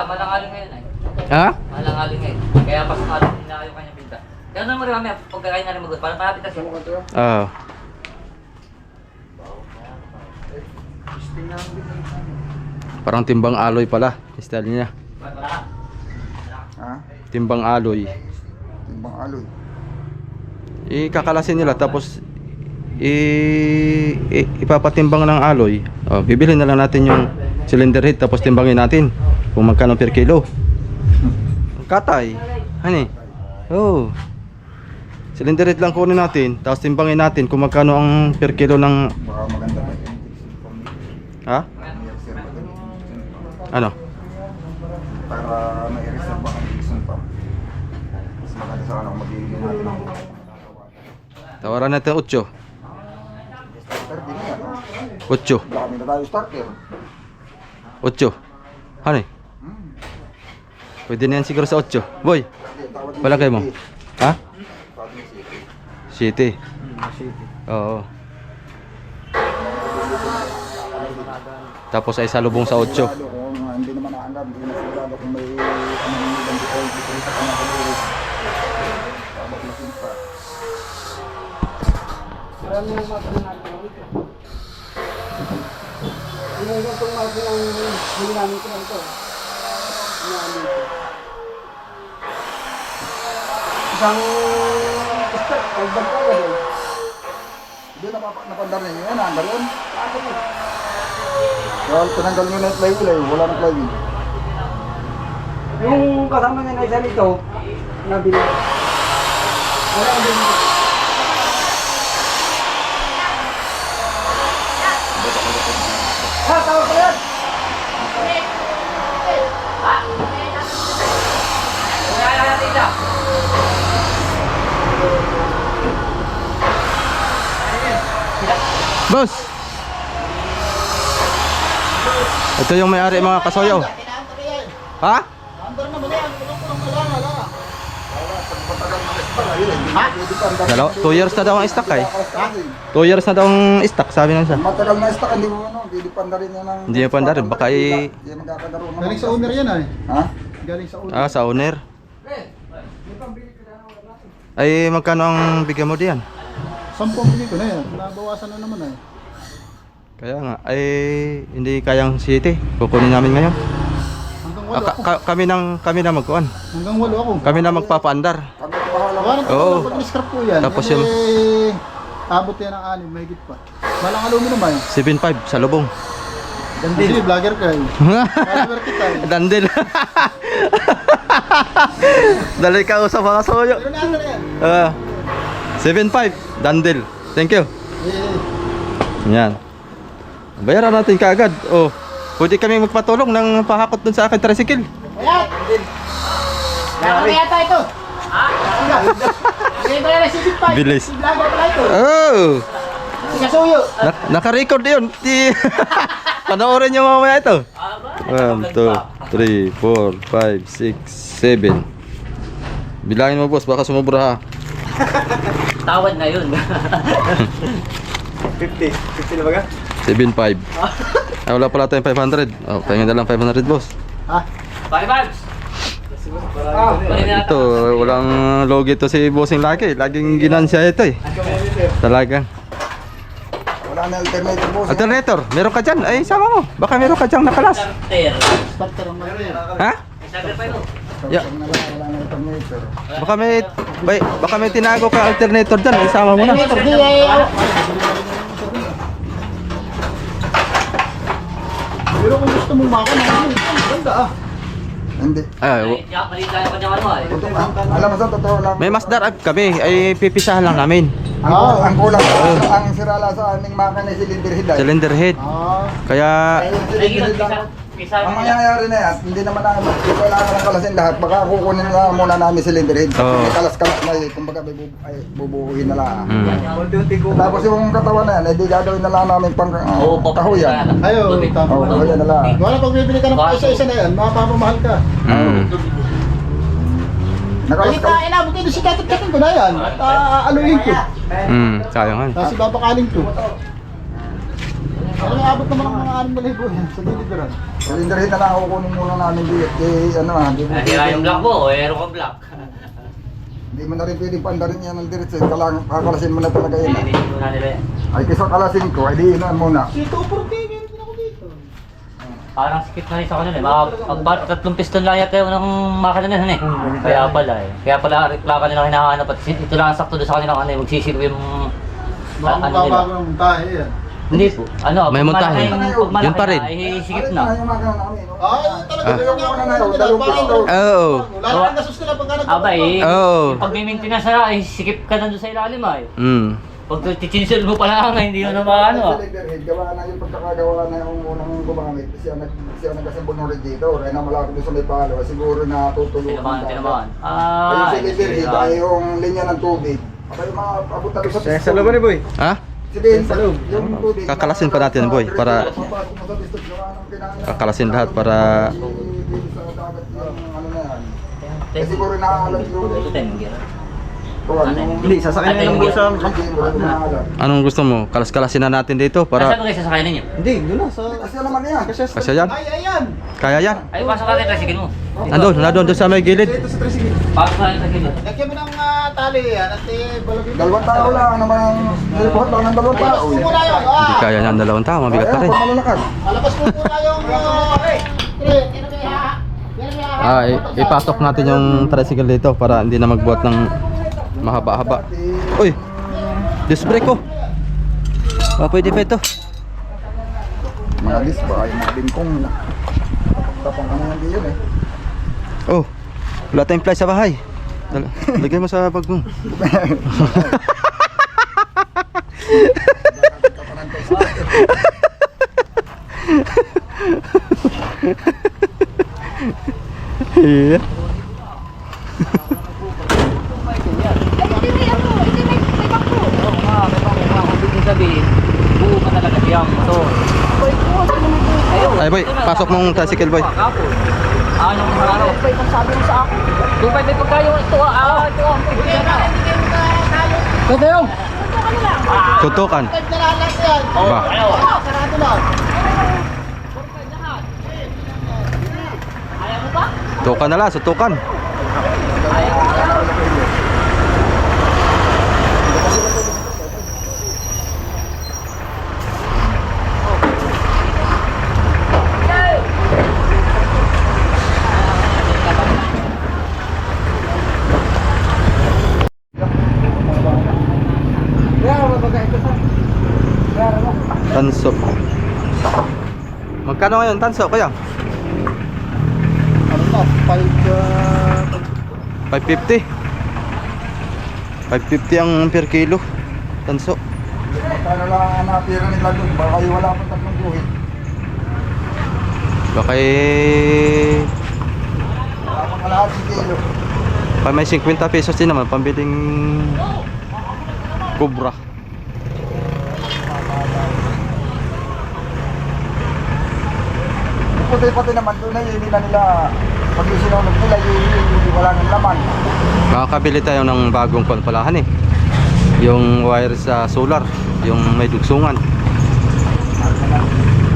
Speaker 4: malang-alin ngayon ay.
Speaker 2: Ha?
Speaker 4: Malang-alin ngayon. Kaya pas malang nila yung kanyang pinta. Ganun mo rin mamaya, pagkakain na rin magot. Para malapit na siya.
Speaker 2: Ah. Parang timbang aloy pala, style niya.
Speaker 1: Ha?
Speaker 2: Timbang aloy.
Speaker 1: Timbang aloy.
Speaker 2: Ikakalasin nila tapos ipapatimbang ng aloy. Oh, bibili na lang natin yung cylinder head tapos timbangin natin kung magkano per kilo. Katay. Hani? Oh. Cylinder head lang kunin natin tapos timbangin natin kung magkano ang per kilo ng
Speaker 1: Baka maganda pa.
Speaker 2: ha? Ano?
Speaker 1: Para may reserve ang Dixon pa. Mas maganda sana kung magiging natin ang
Speaker 2: Tawaran natin 8.
Speaker 1: starter din yan.
Speaker 2: 8.
Speaker 1: Dami na tayo starter.
Speaker 2: 8. Hani? Pwede na yan siguro sa 8. Boy, palagay mo. Ha? City. Oo. Tapos ay salubong sa 8.
Speaker 1: Sigurado kung hindi naman naanggap, hindi na sigurado kung may anong ibang dito sa kanya sa buhay. Mabaklasin pa. Isang step, agdag ka ba doon? Hindi napandar ninyo yan, naandar yun. Well, tinanggal nyo na yung flywheel eh, wala ng flywheel.
Speaker 5: Yung kasama niya na isa nito, nabili. Wala ang bili. Ha, tawag ko yan!
Speaker 2: Boss! Ito yung may-ari mga kasoyo. Ha? Dalawa, 2 years na daw ang stock ay. 2 years na daw ang stock, sabi nang siya.
Speaker 1: Matagal na stock, hindi mo ano, hindi pandarin yan ng...
Speaker 2: Hindi pa pandarin, baka
Speaker 1: Hindi magkakadaro naman.
Speaker 3: Galing sa owner yan ay.
Speaker 1: Ha?
Speaker 3: Galing sa owner.
Speaker 2: Ah, sa owner. Ay, magkano ang bigyan mo diyan?
Speaker 3: 10 bili ko na yan. Nabawasan na naman ay.
Speaker 2: Kaya nga, ay hindi kayang city. Kukunin namin ngayon.
Speaker 3: Hanggang 8 ako.
Speaker 2: Kami na magkuhan.
Speaker 3: Hanggang 8 ako.
Speaker 2: Kami na magpapaandar.
Speaker 1: Kami bahala.
Speaker 3: Wala nang
Speaker 2: Oo.
Speaker 3: pag-scrap po yan.
Speaker 2: Tapos
Speaker 3: Eh,
Speaker 2: yung-
Speaker 3: abot yan ng 6, may higit pa. Walang aluminum ay.
Speaker 2: 7.5 sa lubong.
Speaker 3: Hindi, vlogger ka eh. Follower kita eh.
Speaker 2: Dandil. Dali ka usap mga soyo.
Speaker 3: Pero natin na yan.
Speaker 2: 7.5 Dandil. Thank you.
Speaker 3: Eh,
Speaker 2: Yan. Bayaran natin kaagad. Oh, pwede kami magpatulong ng pahakot dun sa akin tricycle.
Speaker 3: Ayan! Laro yata ito! Ha? Hindi ba yan si Big Five?
Speaker 2: Bilis.
Speaker 3: Si vlogger pala ito.
Speaker 2: Oh!
Speaker 3: Si Kasuyo.
Speaker 2: Naka-record yun. Panoorin nyo mamaya ito. 1, 2, 3, 4, 5, 6, 7. Bilangin mo boss, baka sumubra ha.
Speaker 4: Tawad na yun.
Speaker 5: 50. 50 na ba ka?
Speaker 2: 7.5. Ah, wala pala tayong 500. Oh, kaya na lang 500 boss.
Speaker 3: Ha?
Speaker 4: Bye, vibes!
Speaker 2: Ito, walang logi to si Bossing Lucky. Laging ginansya ito eh. Talagang.
Speaker 1: Wala na alternative boss.
Speaker 2: Alternator, meron ka dyan? Ay, sama mo. Baka meron ka dyan nakalas.
Speaker 4: Starter.
Speaker 3: Starter ang mga
Speaker 2: Ha?
Speaker 4: Starter pa yun.
Speaker 2: Yeah.
Speaker 1: Wala na alternator.
Speaker 2: Baka may tinago ka alternator dyan. Isama mo na.
Speaker 3: Pero kung gusto mong makan, ganda ah.
Speaker 1: Hindi.
Speaker 2: Ay,
Speaker 4: Mali tayo pa niya ano eh.
Speaker 1: Alam mo sa totoo lang.
Speaker 2: may Masdar up kami. Ay, pipisahan lang namin.
Speaker 1: Ang kulang ang sirala sa aming makina si cylinder head.
Speaker 2: Cylinder head.
Speaker 3: Ah,
Speaker 2: Kaya,
Speaker 1: Cylinder head lang. Ang mangyayari na yan, hindi naman namin kailangan ng kalasin lahat. Baka kukunin na muna namin cylinder head.
Speaker 2: Oo.
Speaker 1: May kalas-kalas na yun. Kumbaga bubuhuin na lang.
Speaker 5: Unti-unti ko.
Speaker 1: Tapos yung katawan na yan, hindi gagawin na lang namin pang kahuyan.
Speaker 3: ayo, tama.
Speaker 1: Oo, kahuyan na lang.
Speaker 3: Wala pag bibili ka ng isa-isa na yan, mapapamahal ka. Kahit
Speaker 1: Nakalas-kalas.
Speaker 3: inabot kayo si katit-katin ko na yan. At aluhin ko.
Speaker 2: sayang nga.
Speaker 3: Tapos ibabakalin ko. Ano abot naman ang mga 6,000 yan sa deliveran.
Speaker 1: Cylinder head na lang kukunin muna namin dito. Kaya ano ah.
Speaker 4: Nasira yung block mo, meron kang block.
Speaker 1: Hindi mo na rin pwedeng pandarin yan ng diretso. Kakalasin mo na talaga yun.
Speaker 4: Hindi muna nila yan.
Speaker 1: Ay, kaysa kalasin ko, ay di inan muna.
Speaker 4: Parang skip na rin sa kanila eh. Mga 3 piston lang yata yung unang makina nila eh. Kaya pala eh. Kaya pala plaka nila hinahanap at ito lang sakto doon sa kanila ano eh. Magsisilbi yung ano nila. Hindi po. Ano,
Speaker 2: May
Speaker 4: pag
Speaker 2: montahe.
Speaker 4: malaking- pag malaki
Speaker 2: Yun pa rin.
Speaker 4: na, eh, sikip na.
Speaker 1: Yung makina namin. no?
Speaker 5: Ay, talaga
Speaker 1: Yung makina na yun, dalawang piston.
Speaker 2: Oo.
Speaker 5: Wala nang gasos nila pagka
Speaker 4: Aba eh.
Speaker 2: Oo.
Speaker 4: Pag may maintenance na, eh, sikip ka na doon sa ilalim ah eh.
Speaker 2: Mm.
Speaker 4: Pag titinsel mo pala nga, hindi mo na maano ah.
Speaker 1: Cylinder head, gawa na yung pagkakagawa na yung unang gumamit. Siya nagkasambol ng radiator. Ay na malapit doon sa may palo. Ay siguro na tutulungan.
Speaker 4: Tinamaan.
Speaker 1: Ay yung cylinder head ay yung linya ng tubig. At ay maabot na doon sa piston.
Speaker 5: Sa loob ni Boy.
Speaker 2: Ha?
Speaker 1: Sabihin, yung tubig.
Speaker 2: Kakalasin pa natin, boy, para- Kakalasin lahat para
Speaker 1: Sa dagat yung ano na yan. Ay siguro nakaalam yung...
Speaker 4: Ito tayo, gira.
Speaker 5: Hindi, sasakyan na yung busa.
Speaker 2: anong gusto mo? Kalas-kalasin na natin dito
Speaker 4: Para... Saan
Speaker 2: para
Speaker 4: mo kayo sasakay ninyo?
Speaker 5: Hindi, doon na sa...
Speaker 1: Kasi naman yan.
Speaker 2: kasi yan.
Speaker 5: Ay, ayan!
Speaker 2: Kaya yan.
Speaker 4: Ay, pasok natin, tricycle mo.
Speaker 2: Nandun sa may gilid.
Speaker 5: Ito sa tricycle.
Speaker 4: Pasok natin sa gilid.
Speaker 5: Lagyan mo ng tali yan at balagin mo.
Speaker 1: Dalawang tao lang naman. Nilipot lang ng dalawang tao.
Speaker 5: Alabas mo muna yung...
Speaker 2: Hindi kaya ng 2 tao, mabigat pa rin.
Speaker 1: Pag malalakad.
Speaker 5: Alabas mo muna yung...
Speaker 2: Ipasok natin yung tricycle dito para hindi na magbuhat ng mahaba-haba. Uy! Disc brake ko! Pwede pa ito.
Speaker 1: Mga disc ba? Ay mga bingkong. Tapang ano yan di yun eh.
Speaker 2: Oh! Wala tayong fly sa bahay. Lagay mo sa bag mo. Yeah.
Speaker 4: Oo nga, may pang ibig sabihin, buo ka talaga siyang motor. Ayun.
Speaker 2: Ay boy, pasok mong tricycle boy.
Speaker 4: Kapon. Ano ang harap? 2.5 ang sabi mo sa akin. 2.5 ay pagkayo. Ito ito ang pwede na. Ito yung.
Speaker 2: Tutukan.
Speaker 5: Nalalas yan.
Speaker 2: Ba?
Speaker 5: Sarado lang.
Speaker 2: Tutukan na lang, sutukan. Tanso. Magkano ngayon tanso kuya?
Speaker 5: Ano na?
Speaker 2: 550. 550 ang per kilo. Tanso.
Speaker 1: Magkano lang ang natira nila doon. Baka yung wala pang 3 guhit.
Speaker 2: Baka
Speaker 1: Wala pang kalahating kilo.
Speaker 2: may 50 pesos din naman pambiling Cobra.
Speaker 1: Puti-puti naman doon ay hindi na nila pag yung sinunod nila wala nang laman.
Speaker 2: Makakabili tayo ng bagong palpalahan eh. Yung wire sa solar, yung may dugsungan.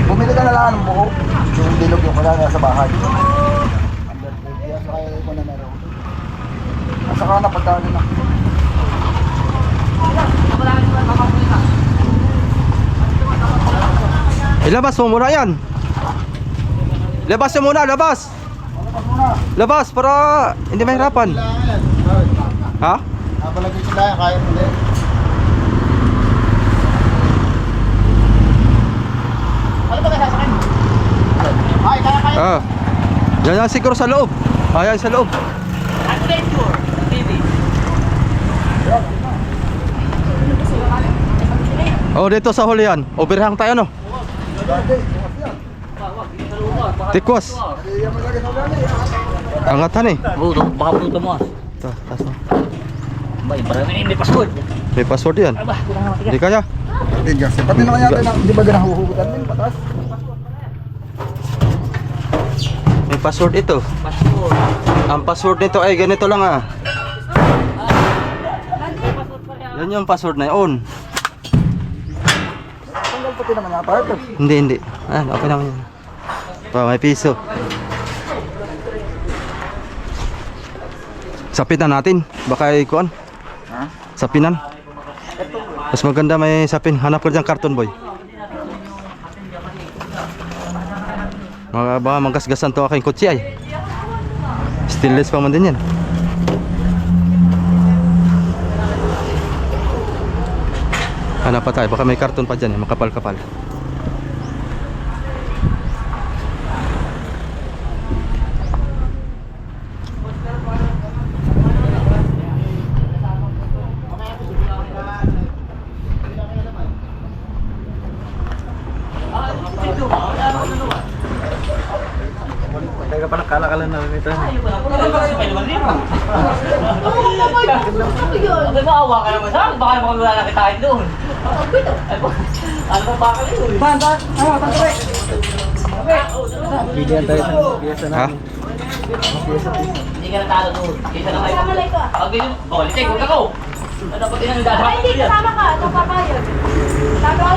Speaker 1: Bumili ka na lang ng buo. Yung bilog yung kaya sa bahay. Kaya sa kaya ko na meron. Asa ka na pagdali na.
Speaker 2: Ilabas mo muna yan. Labas mo muna, labas. Labas para hindi mahirapan.
Speaker 5: Kailangan yan.
Speaker 2: Ha?
Speaker 5: Nabalagay sila yan, kaya mo din. Ano ba kaya sa akin? Ay, kaya.
Speaker 2: Ah. Yan siguro sa loob. Ayan sa loob.
Speaker 4: Adventure TV.
Speaker 2: Oh, dito sa huli yan. Overhang tayo no. Tikwas. Angatan eh.
Speaker 4: Buto, baka buto mo ah.
Speaker 2: Ito, taas mo.
Speaker 4: Bay, parang may password.
Speaker 2: May password yan.
Speaker 4: Aba, kulang na matigas.
Speaker 2: Hindi kaya.
Speaker 1: Tigas. Pati naman yata na, di ba ganahuhugutan din patas?
Speaker 2: May password ito.
Speaker 4: Password.
Speaker 2: Ang password nito ay ganito lang ah. Yan yung password na yun.
Speaker 1: Tanggal pati naman yata ito.
Speaker 2: Hindi. Ah, okay naman yan. Pa, may piso. Sapitan natin. Baka ikuan.
Speaker 1: Ha?
Speaker 2: Sapinan. Mas maganda may sapin. Hanap ko dyan karton boy. Baka magasgasan to aking kutsi ay. Stainless pa man din yan. Hanap pa tayo. Baka may karton pa dyan eh. Makapal-kapal.
Speaker 5: Teka pa nakala-kala na rin ito.
Speaker 4: Abay, maawa ka naman sa akin. Baka naman wala na kitain doon. Ay, ano ba baka yun?
Speaker 5: Bigyan tayo ng piyesa
Speaker 2: Ha?
Speaker 5: natin.
Speaker 4: Hindi ka natalo doon. Kaysa na kayo. Pag ganyan, oh, litek, huwag ako. Ano dapat din ang dadaan?
Speaker 7: Ay, hindi kasama ka. Ito pa kayo. Sabi ko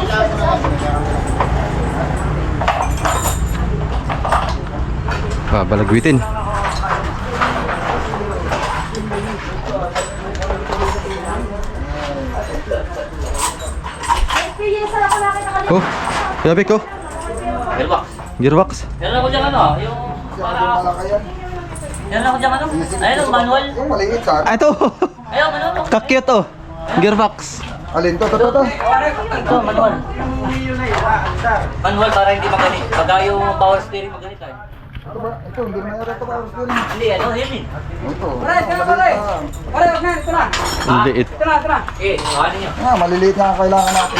Speaker 7: sa
Speaker 2: Balagwitin.
Speaker 7: experience na ako nakita ka
Speaker 2: Oh, sabi ko.
Speaker 4: Gearbox.
Speaker 2: Gearbox.
Speaker 4: Meron ako dyan ano, yung para...
Speaker 1: Malakayan.
Speaker 4: Meron ako dyan ano? Ayun, manual.
Speaker 1: Yung maliit sa
Speaker 2: Ah, ito.
Speaker 4: Ayun, manual.
Speaker 2: Kakute oh. Gearbox.
Speaker 1: alin to.
Speaker 4: Ito, manual. Manual para hindi magalit. Pagka yung power steering magalit tayo.
Speaker 1: Ito ba? Ito, hindi na yata ito ba?
Speaker 4: Hindi, ano, yun eh.
Speaker 1: Ito.
Speaker 2: Ang liit.
Speaker 4: Eh, ano nyo?
Speaker 1: Maliliit na ang kailangan natin.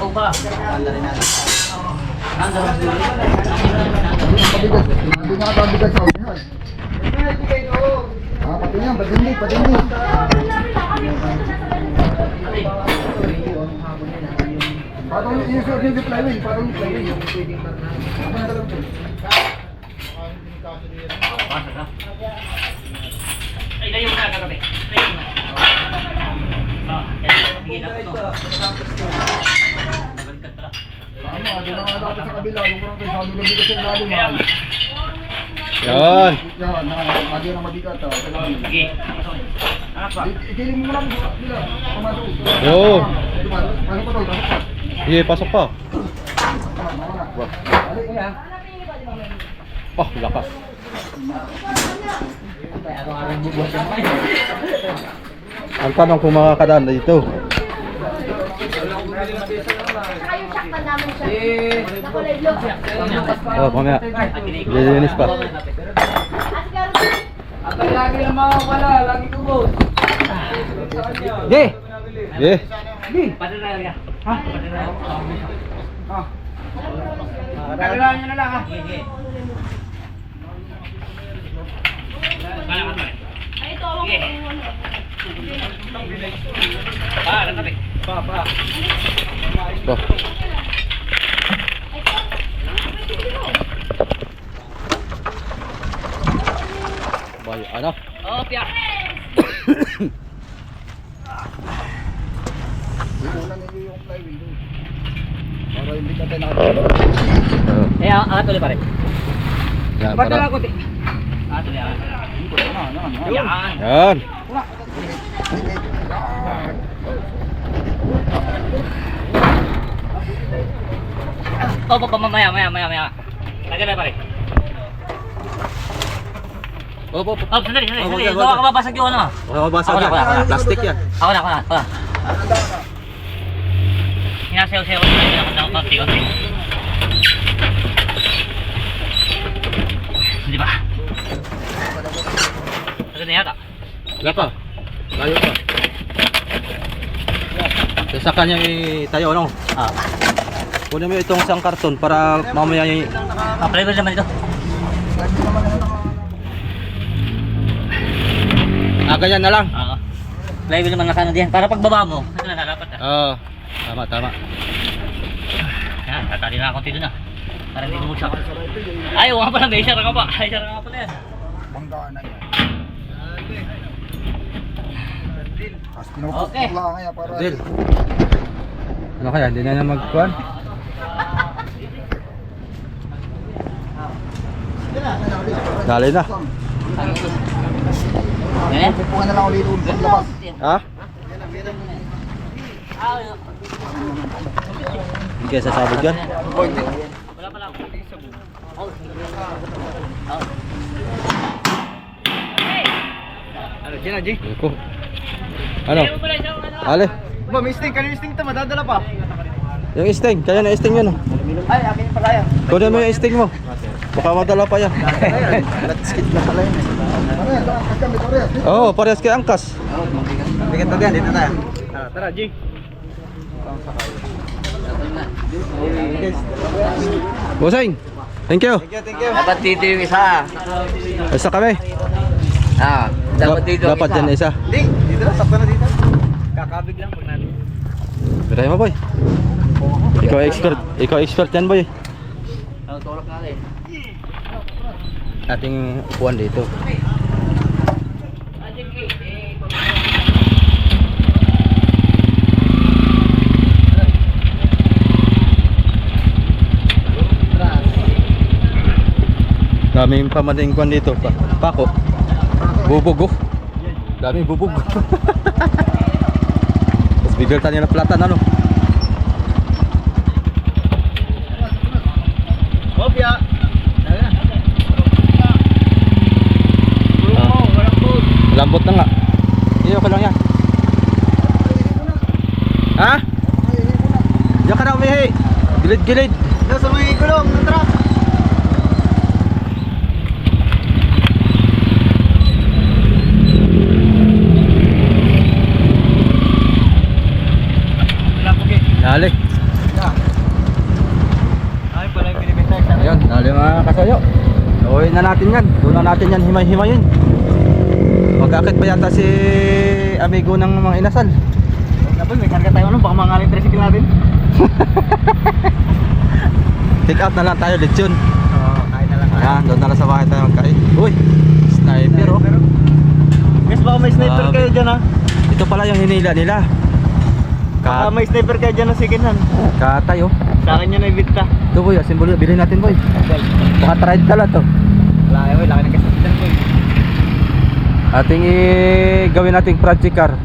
Speaker 4: Oh, ba?
Speaker 1: Pabigat. Hindi nga pabigat sa ulihan. Pati yan, padindi. Parang yung suot yung flywheel, parang yung flywheel. Ano na talaga ito?
Speaker 4: Ay, layo mo na kagabi. Layo mo na. Sige na ito. Baliktad pala.
Speaker 1: Ano na nga natin sa kabila, yung parang kayo sa mabigat sa ilalim.
Speaker 2: Yan.
Speaker 1: Yan, lagi na mabigat.
Speaker 4: Sige.
Speaker 1: Ikiling mo lang sa kabila. Pumasok.
Speaker 2: Yo.
Speaker 1: Pasok pa to.
Speaker 2: Sige, pasok pa. Oh, lakas. Ang tanong kung makakadaan dito.
Speaker 7: Saka yung shotgun namin siya. Nakulay blue.
Speaker 2: Oh, mamaya. Lilinis pa.
Speaker 7: At gano'n.
Speaker 6: Lagi na mawawala, lagi ko boss.
Speaker 2: Ge. Ge.
Speaker 4: Pati na yan. Ha? Pati na yan.
Speaker 6: Kailangan nyo na lang ha.
Speaker 4: Sige. Kala ka tayo.
Speaker 7: Ay, ito ako.
Speaker 4: Sige. Katabi.
Speaker 2: Oh. Bayo, ano?
Speaker 4: Oh, piyak.
Speaker 1: Iunan ninyo yung flywheel doon. Para hindi ka tayo nakatulog.
Speaker 4: Eh, angat ulit pare.
Speaker 2: Yan, para.
Speaker 4: Angat ulit. Yan.
Speaker 2: Yan.
Speaker 4: Oh, mamaya. Lagyan na pare.
Speaker 2: Op.
Speaker 4: Oh, sandali.
Speaker 2: wag.
Speaker 4: Baka mabasag yung ano.
Speaker 2: Mababasag
Speaker 4: Ako na.
Speaker 2: yan. Plastic yan.
Speaker 4: Ako na. Hinasayaw-sayaw ko na konti. Hindi ba? Agad na yata.
Speaker 2: Wala pa. Layo pa. Sa kanya tayo, ano? Kunin mo itong isang karton para mamaya yung...
Speaker 4: Flavor naman ito.
Speaker 2: ganyan na lang.
Speaker 4: Oo. Flavor naman nakano diyan. Para pagbaba mo, ito na dapat ah.
Speaker 2: Oo. Tama.
Speaker 4: Yan, tatali na ako dito na. Para hindi bumagsak. Ay, wala pa lang. May isara ka pa. Ay, isara ka pala yan.
Speaker 1: Banggaan na yan. Tapos pinupukpuk lang kaya para...
Speaker 2: Del. Ano kaya? Hindi na magkuhan? Dali na.
Speaker 4: Eh?
Speaker 1: Pupungan na lang ulit ulit sa labas.
Speaker 2: Ha? Hindi kaya sasabog yan?
Speaker 5: Ano, dyan na, G?
Speaker 2: Ako. Ano? Ale.
Speaker 5: Ba, may sting. Kanina sting to, madadala pa.
Speaker 2: Yung sting. Kaya na sting yun.
Speaker 5: Ay, akin pala yan.
Speaker 2: Kunin mo yung sting mo. Baka madala pa yan.
Speaker 5: Skit na pala yun.
Speaker 1: Ano yan? Saan kami parehas?
Speaker 2: Oo, oh, parehas kay angkas.
Speaker 5: Bigat na dyan, dito tayo. Tara, G.
Speaker 2: Busing. Thank you.
Speaker 5: Thank you.
Speaker 4: Dapat dito yung isa.
Speaker 2: Isa kami.
Speaker 4: Dapat dito
Speaker 2: Dapat dyan isa.
Speaker 5: Hindi, dito na, sakto na dito. Kakabig lang pag natin.
Speaker 2: Biray mo, boy. Ikaw expert. Ikaw expert yan, boy.
Speaker 4: Tulak natin.
Speaker 2: Ating upuan dito. Daming pamading kwan dito. Pako. Bubog, oh. Daming bubog. Tapos bigil tayo ng platan, ano?
Speaker 5: Kopya.
Speaker 2: Lambot na nga. Iyo ka lang yan. Ha? Diyan ka na umihi. Gilid-gilid.
Speaker 5: Dito sa may gulong ng truck.
Speaker 2: Dali.
Speaker 5: Ay, pala yung binibintay sa
Speaker 2: Ayun, dali mga kasayo. Uwi na natin yan. Doon na natin yan himay-himayin. Magkakit pa yata si amigo ng mga inasal.
Speaker 5: Dapat may karga tayo, ano? Baka mangaling tricycle natin.
Speaker 2: Take out na lang tayo, lechon.
Speaker 5: Oo, kain na lang.
Speaker 2: Ayan, doon na lang sa bahay tayo magkain. Uy, sniper, oh.
Speaker 5: Guys, baka may sniper kayo dyan, ha?
Speaker 2: Ito pala yung hinila nila.
Speaker 5: Baka may sniper kayo dyan na second hand.
Speaker 2: Katay, oh.
Speaker 5: Sa akin yun ay bita.
Speaker 2: Ito, boy, simbolo. Bilhin natin, boy. Baka trade tala to.
Speaker 5: Wala kayo, laki ng kasastan ko.
Speaker 2: Ating gawin nating project car.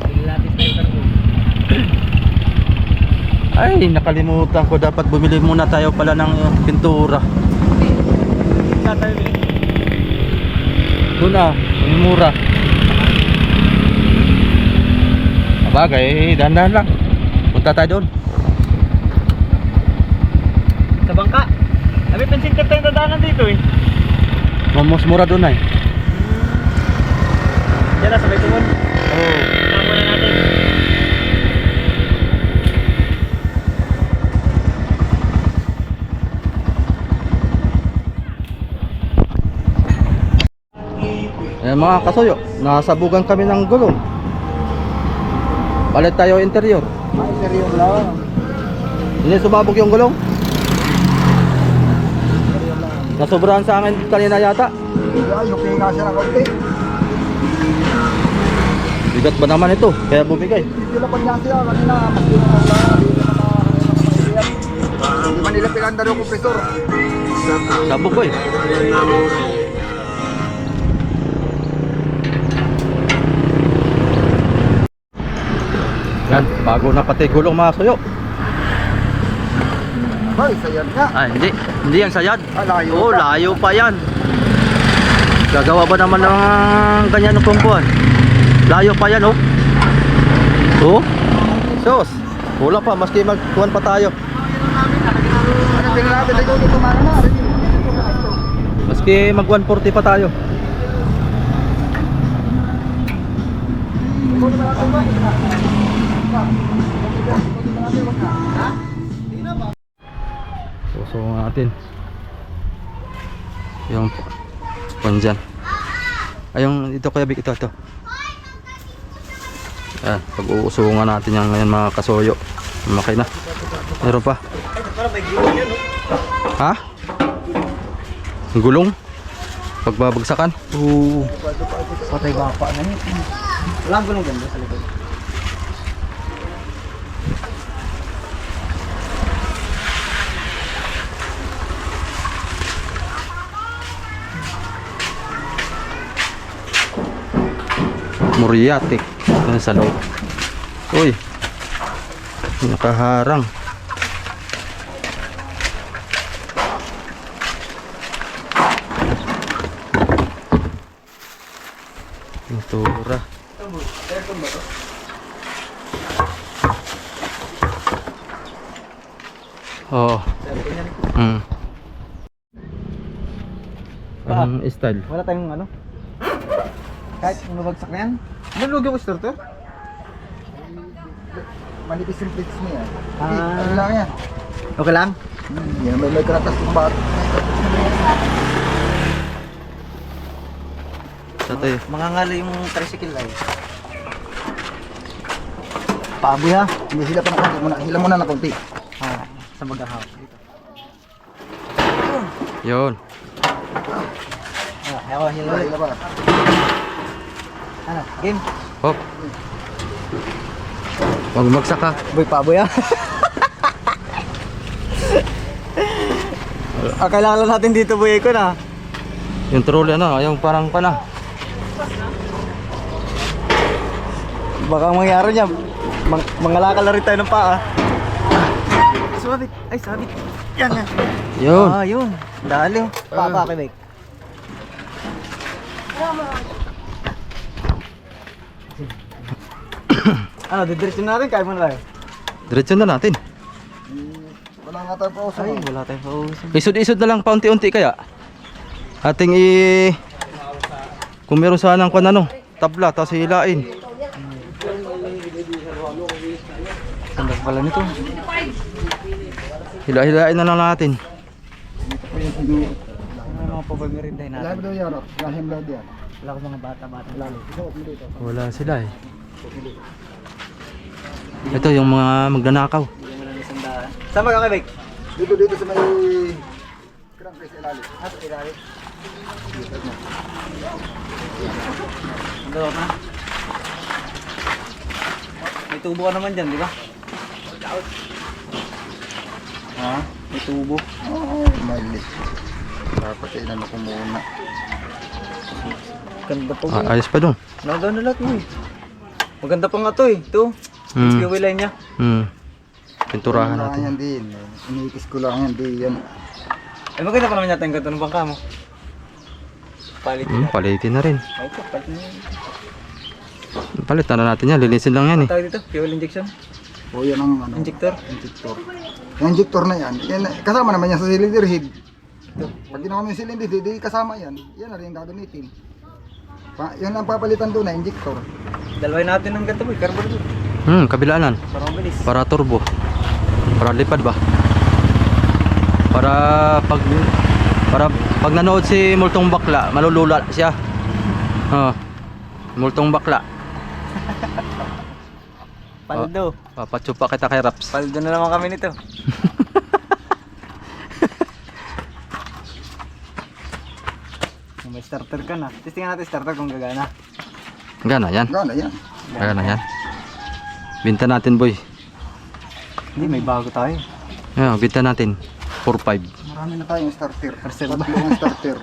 Speaker 5: Bili natin sniper ko.
Speaker 2: Ay, nakalimutan ko. Dapat bumili muna tayo pala ng pintura.
Speaker 5: Saan tayo bili?
Speaker 2: Doon na, yung mura. Bagay, dahan-dahan lang. Punta tayo doon.
Speaker 5: Sa bangka. Sabi, pensin ka tayong dadaanan dito eh.
Speaker 2: Mas mura doon ay.
Speaker 5: Diyan na, sa may tuwon.
Speaker 2: Oh.
Speaker 5: Tama na natin.
Speaker 2: Ayan mga kasuyo, nasabugan kami ng gulong. Palit tayo interior.
Speaker 1: Ay, seryo lang.
Speaker 2: Hindi sumabog yung gulong. Nasobrahan sa akin kanina yata.
Speaker 1: Ay, hupinga siya ng konti.
Speaker 2: Bigat ba naman ito? Kaya bumigay.
Speaker 1: Hindi lang niya siya kanina. Maski na lang. Hindi man nila pinandar yung kompresor.
Speaker 2: Sabog ko eh. Yan, bago na pati gulong mga suyo.
Speaker 1: Ay, sayad nga.
Speaker 2: Ah, hindi yan sayad.
Speaker 1: Ah, layo
Speaker 2: Oo,
Speaker 1: pa.
Speaker 2: layo pa yan. Gagawa ba naman ng ganyan ng kumpuan? Layo pa yan, oh. Oh, sus. Wala pa, maski magkuhan pa tayo.
Speaker 1: Ano, tingnan natin. Ikaw dito mana na.
Speaker 2: Maski mag 140 pa tayo. Susungan natin yung pan dyan. Ay, yung ito kaya big ito. Ayan, pag-uusungan natin yan ngayon mga kasoyo. Makina. Meron pa. Ha? Gulong? Pagbabagsakan.
Speaker 5: Oo. Patay bapa na yun. Wala ang gulong ganda sa likod.
Speaker 2: Muriatic. Yan sa loob. Uy. Nakaharang. Pintura. Oo. Hmm. Anong style?
Speaker 5: Wala tayong ano? Kahit mabagsak na yan. Nalugyan mo starter?
Speaker 1: Manipis yung plates mo yan.
Speaker 5: Ah.
Speaker 1: Hindi, ano lang yan.
Speaker 5: Okay lang?
Speaker 1: Yan, may karatas yung bat.
Speaker 2: Tatay.
Speaker 5: Mangangalo yung tricycle ay. Paaboy ha?
Speaker 1: Hindi, hila pa na konti muna. Hila muna na konti.
Speaker 5: Ah, sa magahaw. Dito.
Speaker 2: Yun.
Speaker 5: Ah, ako, hilo
Speaker 1: Hila,
Speaker 5: ulit.
Speaker 1: hila pa.
Speaker 5: Ano, game?
Speaker 2: Hop. Huwag magsak ka.
Speaker 5: Boy, paaboy ha? Kailangan lang natin dito boy ko na.
Speaker 2: Yung trolley ano, yung parang pana.
Speaker 5: Baka ang mangyari niya, mangalakal na rin tayo ng paa. Sabit, ay sabit. Yan yan.
Speaker 2: Yun.
Speaker 5: Ah, yun. Dali oh. Papa kay Mike. Ano, didiretso na rin, kaya mo na rin.
Speaker 2: Diretso na natin.
Speaker 1: Wala nga tayo pa usap.
Speaker 5: Ay, wala tayong pausin.
Speaker 2: Isod-isod na lang paunti-unti kaya. Ating kung meron sanang kung ano, tabla, tapos hilain.
Speaker 5: Sandas pala nito.
Speaker 2: Hila-hilain na lang natin.
Speaker 5: Ano mga pabagmerinday
Speaker 1: Lahat
Speaker 5: natin?
Speaker 1: daw yan, oh. Lahim daw yan.
Speaker 5: Wala ko mga bata-bata. Lalo.
Speaker 2: Wala sila eh. Ito yung mga magnanakaw.
Speaker 5: Saan ka kay Mike?
Speaker 1: Dito sa may crankcase sa ilalim.
Speaker 5: Ah, sa ilalim. Ano na? May tubo ka naman dyan, di ba? Ha? May tubo.
Speaker 1: Oo, mali. Dapat inano ko muna.
Speaker 5: Ganda pa mo.
Speaker 2: Ayos pa dong.
Speaker 5: Nagawa na lahat mo eh. Maganda pa nga to eh. Ito.
Speaker 2: Hmm.
Speaker 5: Yung line niya.
Speaker 2: Pinturahan
Speaker 1: Wala
Speaker 2: natin.
Speaker 1: yan din. Inikis ko lang yan, di yan.
Speaker 5: Eh maganda pa naman yata yung ganito ng bangka mo. Palit na.
Speaker 2: Palitin na rin.
Speaker 5: Ay po, palit na yun.
Speaker 2: Palitan na natin yan. Linisin lang yan eh.
Speaker 5: Tawag dito, fuel injection.
Speaker 1: O yan ang ano.
Speaker 5: Injector.
Speaker 1: Injector. Yung injector na yan, kasama naman yan sa cylinder head. Pag ginawa mo yung cylinder head, di kasama yan. Yan na rin yung gagamitin. Yan ang papalitan doon na injector.
Speaker 5: Dalawin natin ng ganito boy, carburetor.
Speaker 2: Kabilaan.
Speaker 5: Para mabilis.
Speaker 2: Para turbo. Para lipad ba? Para pag nanood si Multong Bakla, malulula siya. Multong Bakla.
Speaker 5: Paldo.
Speaker 2: Papatsupa kita kay Raps.
Speaker 5: Paldo na naman kami nito. May starter ka na. Testingan natin starter kung gagana.
Speaker 2: Gana yan.
Speaker 1: Gana yan.
Speaker 2: Gana yan. Binta natin boy.
Speaker 5: Hindi, may bago tayo.
Speaker 2: Ayan, binta natin. 4-5.
Speaker 1: Marami na tayong starter.
Speaker 5: Reserva.
Speaker 1: Tatlong starter.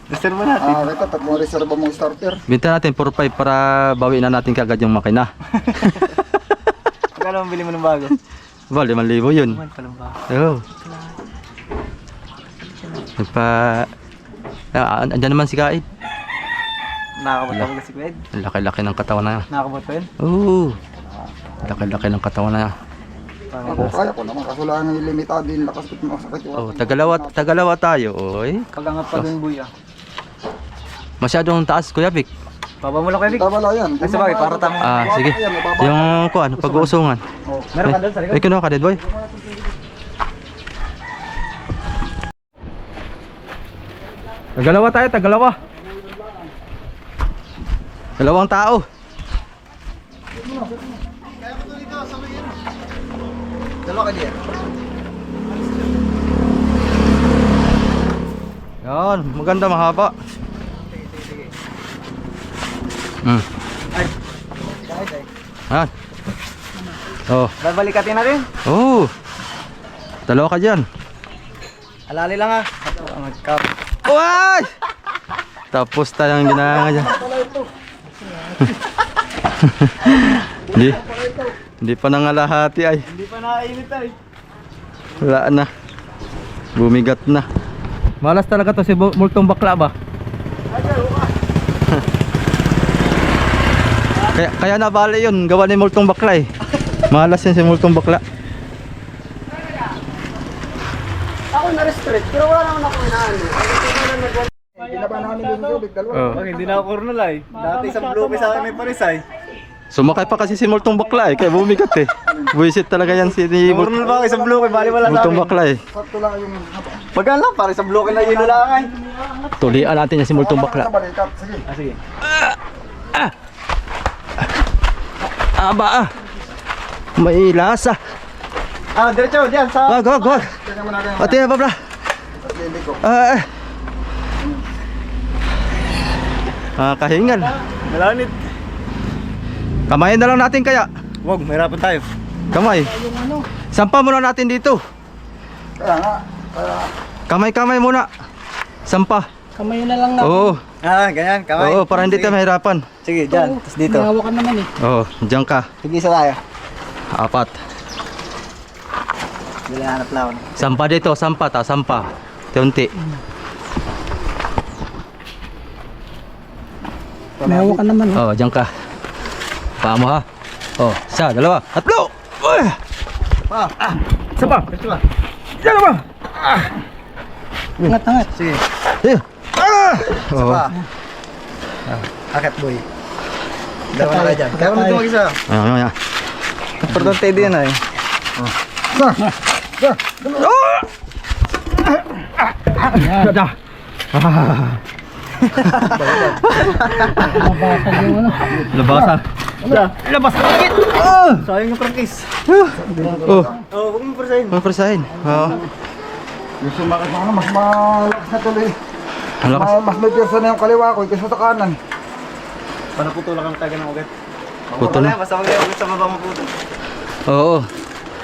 Speaker 5: Reserva natin.
Speaker 1: Ito, tatlong reserva mong starter.
Speaker 2: Binta natin 4-5 para bawi na natin kagad yung makina.
Speaker 5: Magkano ang bili mo ng bago?
Speaker 2: Ba, 5,000 yun.
Speaker 5: Naman palang bago.
Speaker 2: Oo. Andyan naman si Kaid.
Speaker 5: Nakakabot talaga si Kwed.
Speaker 2: Ang laki-laki ng katawan na yan.
Speaker 5: Nakakabot pa yun.
Speaker 2: Oo. Laki-laki ng katawan na yan.
Speaker 1: Ako, kaya ko naman. Kaso lang yung limitado yung lakas ko masakit yung
Speaker 2: Oh,
Speaker 1: aking-
Speaker 2: tagalawa tayo. Oy.
Speaker 5: Pagangat pa yung buya.
Speaker 2: Masyadong taas, Kuya Vic.
Speaker 5: Baba mo lang kay Vic.
Speaker 1: Tama lang yan.
Speaker 5: Ay, sabagay, para tama.
Speaker 2: Sige. Yung kuan, pag-uusungan.
Speaker 5: Meron ka doon sa likod?
Speaker 2: Ay, kinuha ka, dead boy. Tagalawa tayo, tagalawa. Dalawang tao.
Speaker 5: Dalawa ka diyan.
Speaker 2: Yan, maganda, mahaba.
Speaker 5: Ay.
Speaker 2: Ha? Oh.
Speaker 5: Babalikatin natin.
Speaker 2: Oh. Dalawa ka dyan.
Speaker 5: Alali lang ah. Magkap.
Speaker 2: Uy! Tapos tayong ginanga dyan. Hindi pa nangalahati ay.
Speaker 5: Hindi pa nakainit ay.
Speaker 2: Wala na. Bumigat na. Malas talaga to si multong bakla ba? kaya nabali yun. Gawa ni multong bakla eh. Malas yun si multong bakla.
Speaker 3: Ako na-restrict, pero wala naman ako inaano.
Speaker 1: Pinaba namin yung tubig, dalawa.
Speaker 2: Oh.
Speaker 5: Pag hindi na ako cornal ay. Dati isang bloke sa akin may paris ay.
Speaker 2: Sumakay pa kasi si multong bakla eh. Kaya bumigat eh. Buisit talaga yan si
Speaker 5: Cornal ba ako isang bloke, bali wala sa
Speaker 2: multong
Speaker 5: akin.
Speaker 2: bakla eh.
Speaker 1: Sakto lang yung
Speaker 5: Bagaan lang, para isang bloke na yun lang ay.
Speaker 2: Tulian natin yan si multong bakla.
Speaker 1: Sa balikat, sige.
Speaker 5: Ah, sige.
Speaker 2: Aba ah. May lasa.
Speaker 5: Ah, diretso, diyan sa...
Speaker 2: Wag.
Speaker 1: Ganyan mo na ganyan.
Speaker 2: Ate, babla.
Speaker 1: Hindi ko.
Speaker 2: Kahingal.
Speaker 5: Malanit.
Speaker 2: Kamayin na lang natin kaya.
Speaker 5: Wag, mahirapan tayo.
Speaker 2: Kamay. Sampa muna natin dito.
Speaker 1: Kaya nga.
Speaker 2: Kamay muna. Sampa.
Speaker 3: Kamay na lang na.
Speaker 2: Oo.
Speaker 5: Ah, ganyan, kamay.
Speaker 2: Oo, para hindi tayo mahirapan.
Speaker 5: Sige, dyan. Tapos dito.
Speaker 3: Hinahawakan naman eh.
Speaker 2: Oo, diyan ka.
Speaker 5: Sige, isa tayo.
Speaker 2: 4.
Speaker 5: Bila hanap lawan.
Speaker 2: Sampa dito, sampa. Unti.
Speaker 3: Hinahawakan naman eh.
Speaker 2: Oo, diyan ka. Paa mo ha. Oo, 1, 2, 3. Uy!
Speaker 5: Isa pa. Ito ba?
Speaker 3: Angat.
Speaker 5: Sige.
Speaker 2: Ayun.
Speaker 5: Isa
Speaker 2: Oo.
Speaker 5: pa. Akit boy. Dalawa na kayo dyan. Kaya mo nito mag-isa.
Speaker 2: Ayan.
Speaker 5: Importante din yan ay.
Speaker 2: Labasan.
Speaker 5: Labas ka sakit! Sayang yung practice.
Speaker 2: Oh,
Speaker 5: Oo, huwag mo persahin.
Speaker 2: mapresahin. Oo.
Speaker 1: Yung sumakit mo mas malakas na tuloy.
Speaker 2: Malakas.
Speaker 1: Mas may piyersa na yung kaliwa ko kaysa sa kanan.
Speaker 5: Panaputulan kang taga ng ugat.
Speaker 2: Putol na.
Speaker 5: Basta mag ugat sa mabang maputol.
Speaker 2: Oo.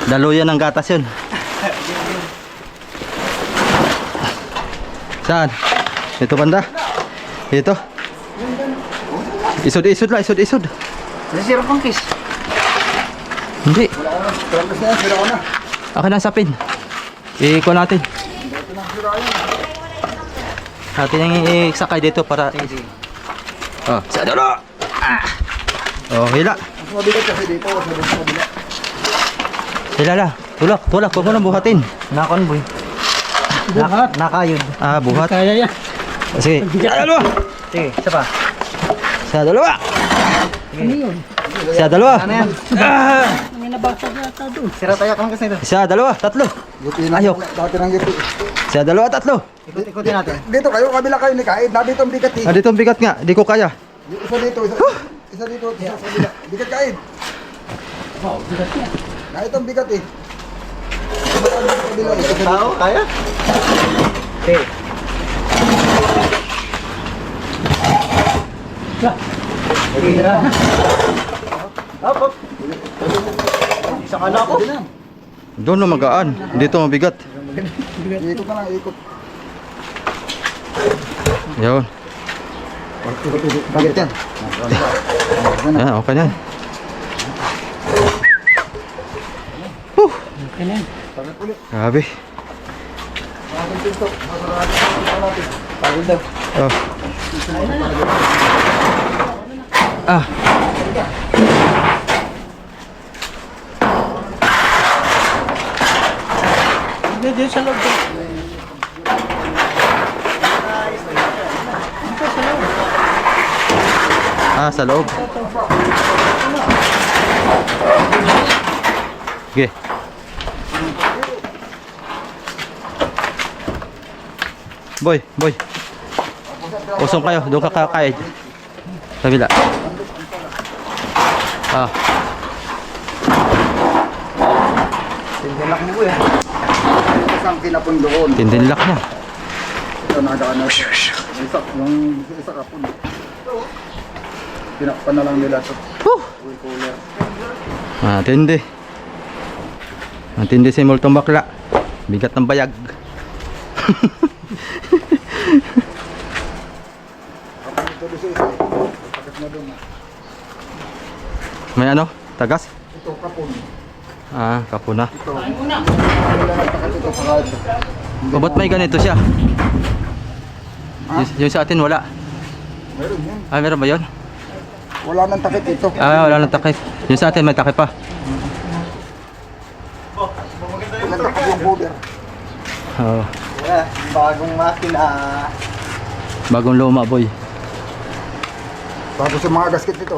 Speaker 2: Daluyan ng gatas yun. Saan? Ito banda? Ito? Isod lang.
Speaker 3: Zero pang kiss.
Speaker 2: Hindi.
Speaker 1: Tapos na yan, sira ko na.
Speaker 2: Akin ang sapin. Iko natin. Natin yung isakay dito para... Oh, sa dulo! Oh, hila.
Speaker 1: Mas mabigat kasi dito, sa dito kabila.
Speaker 2: Hila lang. Tulak. Huwag mo nang buhatin.
Speaker 5: Nakon boy.
Speaker 3: Buhat.
Speaker 5: Nakayod.
Speaker 2: Buhat.
Speaker 3: Kaya yan.
Speaker 2: Sige. Sa dalawa.
Speaker 5: Sige, isa pa.
Speaker 2: Sa dalawa.
Speaker 3: Ano yun?
Speaker 2: Sa dalawa.
Speaker 5: Ano yan?
Speaker 3: Ang nabasag yata doon.
Speaker 5: Sira tayo lang kasi ito.
Speaker 2: Sa dalawa. 3.
Speaker 1: Buti na.
Speaker 2: Ayok.
Speaker 1: Dati nang gitu.
Speaker 2: Sa dalawa. 3.
Speaker 5: Ikutin natin.
Speaker 1: Dito kayo, kabila kayo ni Kaid. Dito ang bigat eh.
Speaker 2: Dito ang bigat nga. Di ko kaya.
Speaker 1: Isa dito, isa dito, isa sa kabila. Bigat Kaid. Kahit ang bigat eh. Kabila eh.
Speaker 5: Tao, kaya? Okay. Sige na. Hop. Isa ka na ako.
Speaker 2: Doon na magaan. Dito mabigat.
Speaker 1: Ikot na lang, ikot.
Speaker 2: Yun.
Speaker 1: Bigat yan.
Speaker 2: Yan, okay na yan. Grabe.
Speaker 1: Pagod daw.
Speaker 2: Oh. Ah.
Speaker 3: Hindi sa loob.
Speaker 2: Sa loob. Sige. Boy. Usong kayo, doon ka kakain. Kabila.
Speaker 1: Tindilak mo eh. Isang kinapon doon.
Speaker 2: Tindinlak mo.
Speaker 1: Ito nakadaan na. Isa kapon. Tinakpan na lang nila ito.
Speaker 2: Matindi. Matindi si multong bakla. Bigat ng bayag.
Speaker 1: Kapag ito doon sa isa, pagkat na doon.
Speaker 2: May ano? Tagas?
Speaker 1: Ito, kapon.
Speaker 2: Ah, kapo na.
Speaker 1: Ito. Wala nagtakat ito sa kahit.
Speaker 2: O ba't may ganito siya? Yung sa atin wala.
Speaker 1: Meron yan.
Speaker 2: Ah, meron ba yun?
Speaker 1: Wala nang takip ito.
Speaker 2: Ah, wala nang takip. Yung sa atin may takip pa.
Speaker 1: Walang takip yung cover.
Speaker 2: Oo.
Speaker 5: Yeah, bagong makina.
Speaker 2: Bagong luma, boy.
Speaker 1: Tapos yung mga gasket nito,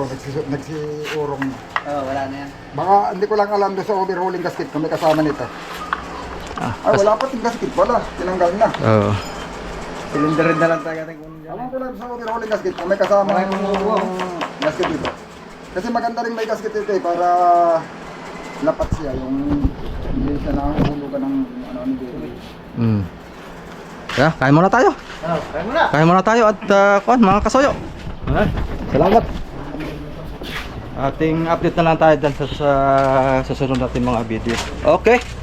Speaker 1: nagsiurong na.
Speaker 5: Oh, wala na yan.
Speaker 1: Baka hindi ko lang alam doon sa overhauling gasket kung may kasama nito.
Speaker 2: Ah,
Speaker 1: Ay, wala pa yung gasket pala. Tinanggal na.
Speaker 2: Oo.
Speaker 5: Cylinder rin na lang tayo kung
Speaker 1: Alam ko lang sa overhauling gasket kung may kasama yung gasket dito. Kasi maganda rin may gasket ito eh, para lapat siya. Yung hindi siya nakahulugan ng ano dito.
Speaker 2: Mm. Kaya, kain muna tayo.
Speaker 5: kaya mo na.
Speaker 2: Kain muna tayo at kuwan, mga kasoyo. Salamat. Ating update na lang tayo dyan sa susunod natin mga video. Okay.